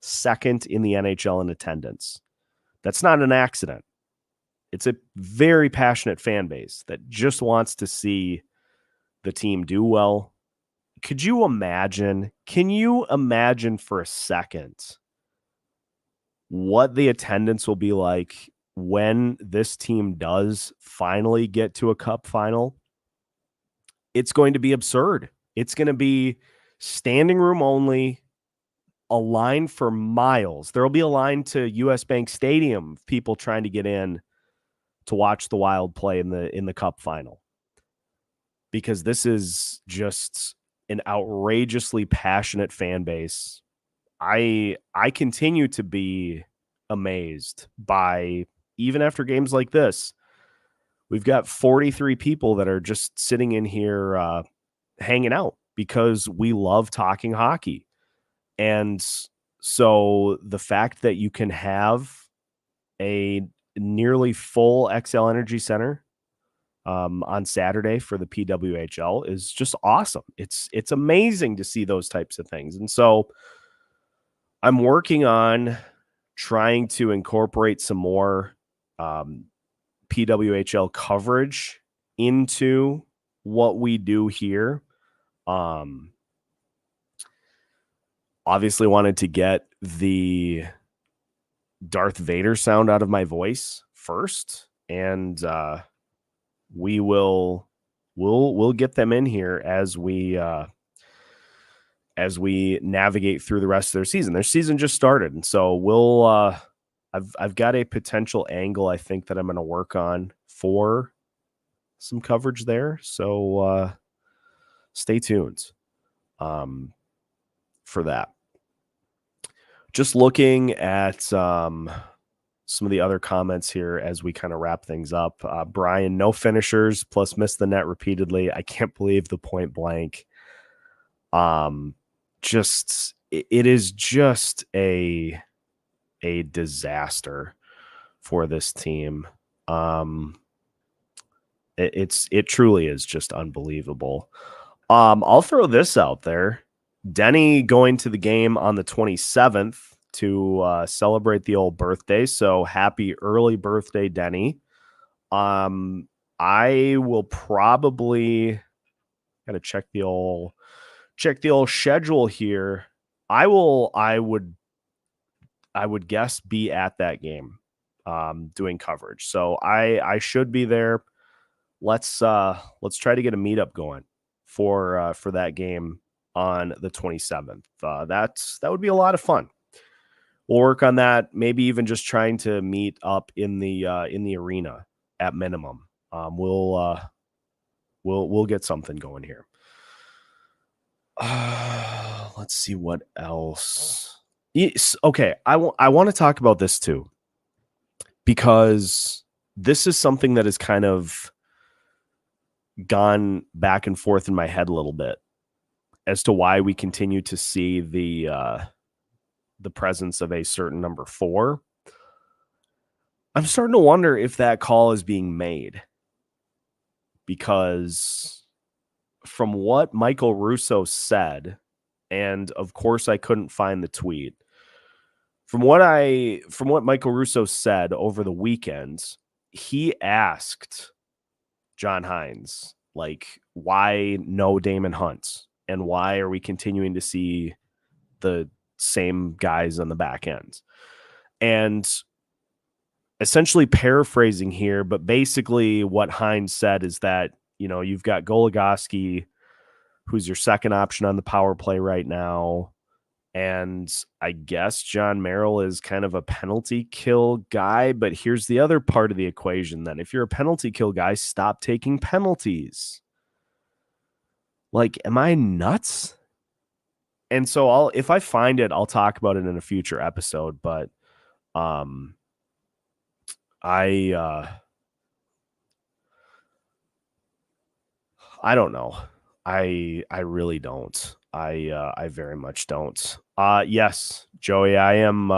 second in the NHL in attendance. That's not an accident. It's a very passionate fan base that just wants to see the team do well. Can you imagine for a second what the attendance will be like when this team does finally get to a cup final? It's going to be absurd. It's going to be standing room only, a line for miles. There will be a line to US Bank Stadium of people trying to get in to watch the Wild play in the cup final, because this is just an outrageously passionate fan base. I continue to be amazed by, even after games like this, we've got 43 people that are just sitting in here hanging out because we love talking hockey. And so the fact that you can have a nearly full XL Energy Center on Saturday for the PWHL is just awesome. It's amazing to see those types of things. And so I'm working on trying to incorporate some more PWHL coverage into what we do here. Obviously wanted to get the Darth Vader sound out of my voice first, and we'll get them in here as we navigate through the rest of their season. Their season just started, and so I've got a potential angle I think that I'm going to work on for coverage there. So stay tuned for that. Just looking at some of the other comments here as we kind of wrap things up. Brian, no finishers, plus missed the net repeatedly. I can't believe the point blank. It is just a disaster for this team. It truly is just unbelievable. I'll throw this out there. Denny going to the game on the 27th to celebrate the old birthday. So happy early birthday, Denny. I will probably gotta check the old schedule here. I would guess be at that game doing coverage. So I should be there. Let's try to get a meetup going for that game on the 27th. That would be a lot of fun. We'll work on that. Maybe even just trying to meet up in the arena at minimum. We'll get something going here. Let's see what else. Yes, okay, I want to talk about this too, because this is something that has kind of gone back and forth in my head a little bit as to why we continue to see the presence of a certain number 4. I'm starting to wonder if that call is being made, because from what Michael Russo said, and of course I couldn't find the tweet, from what Michael Russo said over the weekend, he asked John Hines, like, why no Damon Hunt? And why are we continuing to see the same guys on the back end? And essentially paraphrasing here, but basically what Hines said is that, you've got Goligoski, who's your second option on the power play right now. And I guess John Merrill is kind of a penalty kill guy, but here's the other part of the equation then. If you're a penalty kill guy, stop taking penalties. Like, am I nuts? And so if I find it, I'll talk about it in a future episode, but I don't know. I really don't. I very much don't. Yes, Joey, I am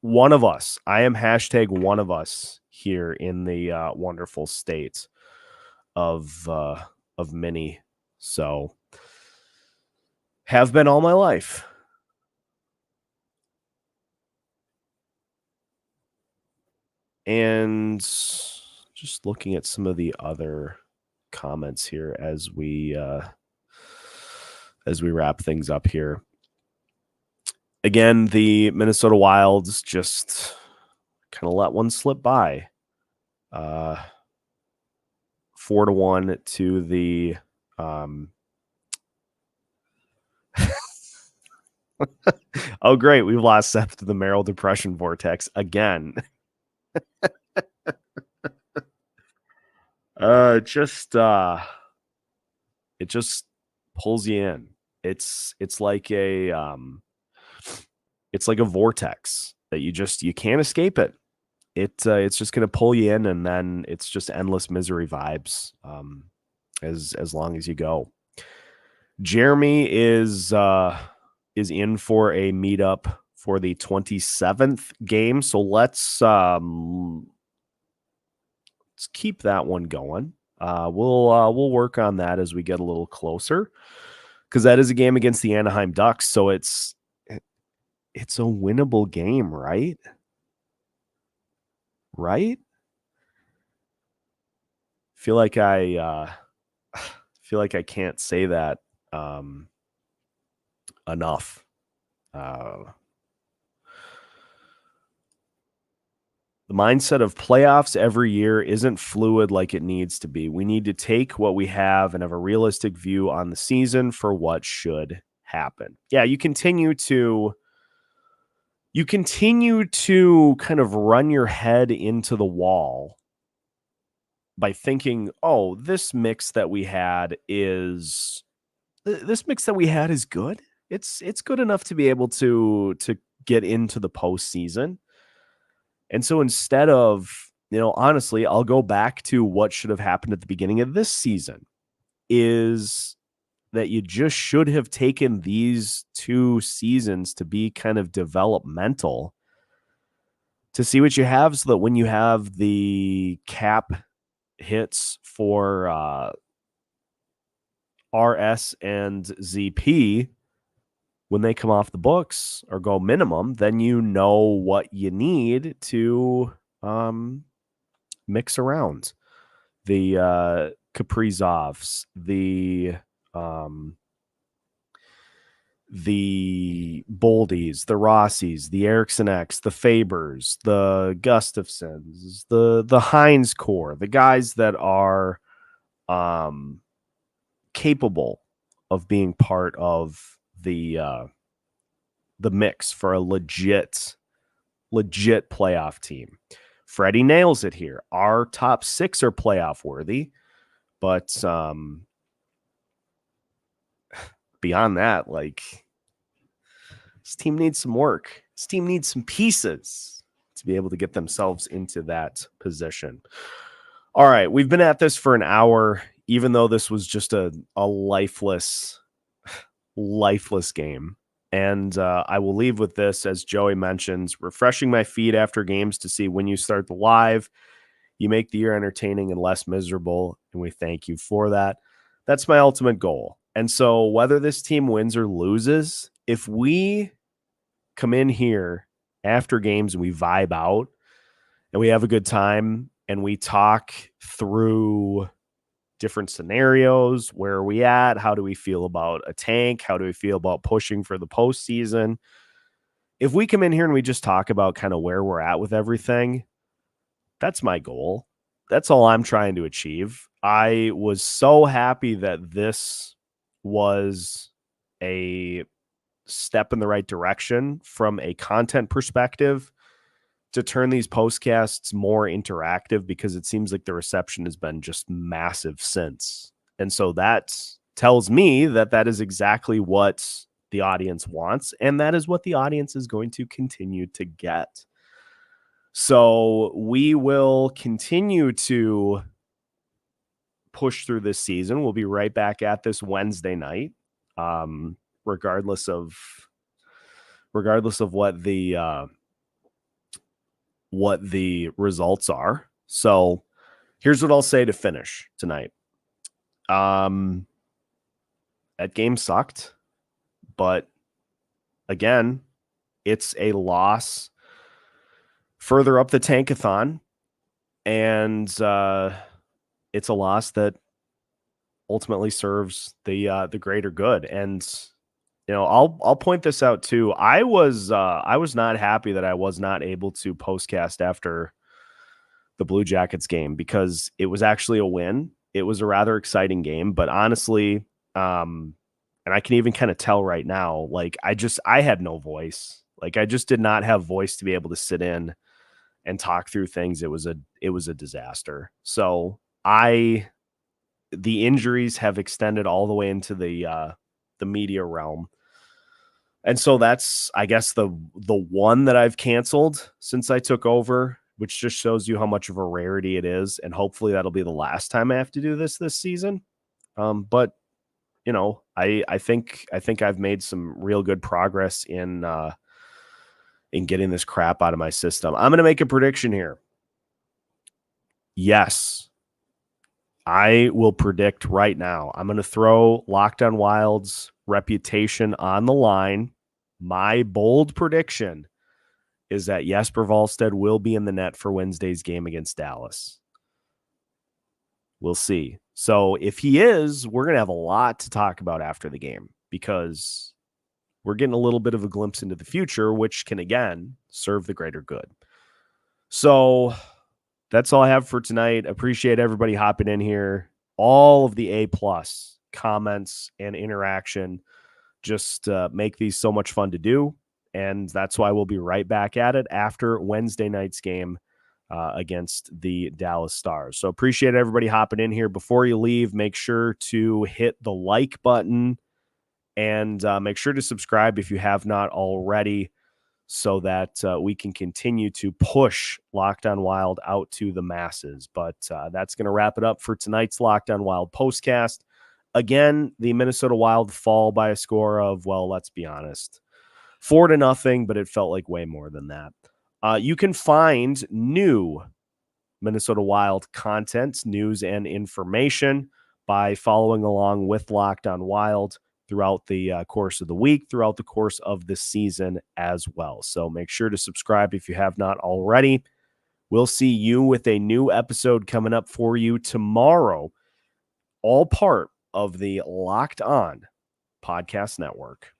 one of us. I am hashtag one of us here in the wonderful state of Mini. So have been all my life. And just looking at some of the other comments here as we wrap things up here. Again, the Minnesota Wilds just kind of let one slip by. 4-1 to the oh great, we've lost Seth to the Merrill Depression Vortex again. It just pulls you in. It's like a vortex that you can't escape it. It's just going to pull you in, and then it's just endless misery vibes as long as you go. Jeremy is in for a meetup for the 27th game, so let's keep that one going. We'll work on that as we get a little closer, because that is a game against the Anaheim Ducks, so it's a winnable game, right? Right? Feel like I can't say that enough. The mindset of playoffs every year isn't fluid like it needs to be. We need to take what we have and have a realistic view on the season for what should happen. Yeah, you continue to kind of run your head into the wall by thinking, oh, this mix that we had is good. It's good enough to be able to get into the postseason. And so instead of, honestly, I'll go back to what should have happened at the beginning of this season is that you just should have taken these 2 seasons to be kind of developmental to see what you have, so that when you have the cap hits for RS and ZP, when they come off the books or go minimum, then you know what you need to mix around. The Kaprizovs, the Boldies, the Rossies, the Eriksson X, the Fabers, the Gustafsons, the Heinz core, the guys that are capable of being part of the mix for a legit playoff team. Freddie nails it here. Our top 6 are playoff worthy, but beyond that, like, this team needs some work. This team needs some pieces to be able to get themselves into that position. All right, we've been at this for an hour, even though this was just a lifeless game. And I will leave with this, as Joey mentions, refreshing my feed after games to see when you start the live, you make the year entertaining and less miserable, and we thank you for that. That's my ultimate goal. And so whether this team wins or loses, if we come in here after games and we vibe out and we have a good time and we talk through different scenarios, where are we at? How do we feel about a tank? How do we feel about pushing for the postseason? If we come in here and we just talk about kind of where we're at with everything, that's my goal. That's all I'm trying to achieve. I was so happy that this was a step in the right direction from a content perspective to turn these postcasts more interactive, because it seems like the reception has been just massive since. And so that tells me that that is exactly what the audience wants, and that is what the audience is going to continue to get. So we will continue to push through this season. We'll be right back at this Wednesday night, regardless of what the results are. So here's what I'll say to finish tonight. That game sucked, but again, it's a loss further up the tankathon, and it's a loss that ultimately serves the greater good. And I'll point this out too. I was not happy that I was not able to postcast after the Blue Jackets game, because it was actually a win. It was a rather exciting game, but honestly, and I can even kind of tell right now, like, I had no voice. Like, I just did not have voice to be able to sit in and talk through things. It was a disaster. So the injuries have extended all the way into the media realm. And so that's, I guess, the one that I've canceled since I took over, which just shows you how much of a rarity it is. And hopefully that'll be the last time I have to do this season. But I think I've made some real good progress in getting this crap out of my system. I'm going to make a prediction here. Yes, I will predict right now. I'm going to throw Locked On Wild's reputation on the line. My bold prediction is that Jesper Wallstedt will be in the net for Wednesday's game against Dallas. We'll see. So if he is, we're going to have a lot to talk about after the game, because we're getting a little bit of a glimpse into the future, which can, again, serve the greater good. So that's all I have for tonight. Appreciate everybody hopping in here. All of the A+ comments and interaction just make these so much fun to do. And that's why we'll be right back at it after Wednesday night's game against the Dallas Stars. So appreciate everybody hopping in here. Before you leave, make sure to hit the like button and make sure to subscribe if you have not already, so that we can continue to push Locked On Wild out to the masses. But that's going to wrap it up for tonight's Locked On Wild postcast. Again, the Minnesota Wild fall by a score of, well, let's be honest, 4-0, but it felt like way more than that. You can find new Minnesota Wild content, news, and information by following along with Locked On Wild throughout the course of the week, throughout the course of the season as well. So make sure to subscribe if you have not already. We'll see you with a new episode coming up for you tomorrow, all part of the Locked On Podcast Network.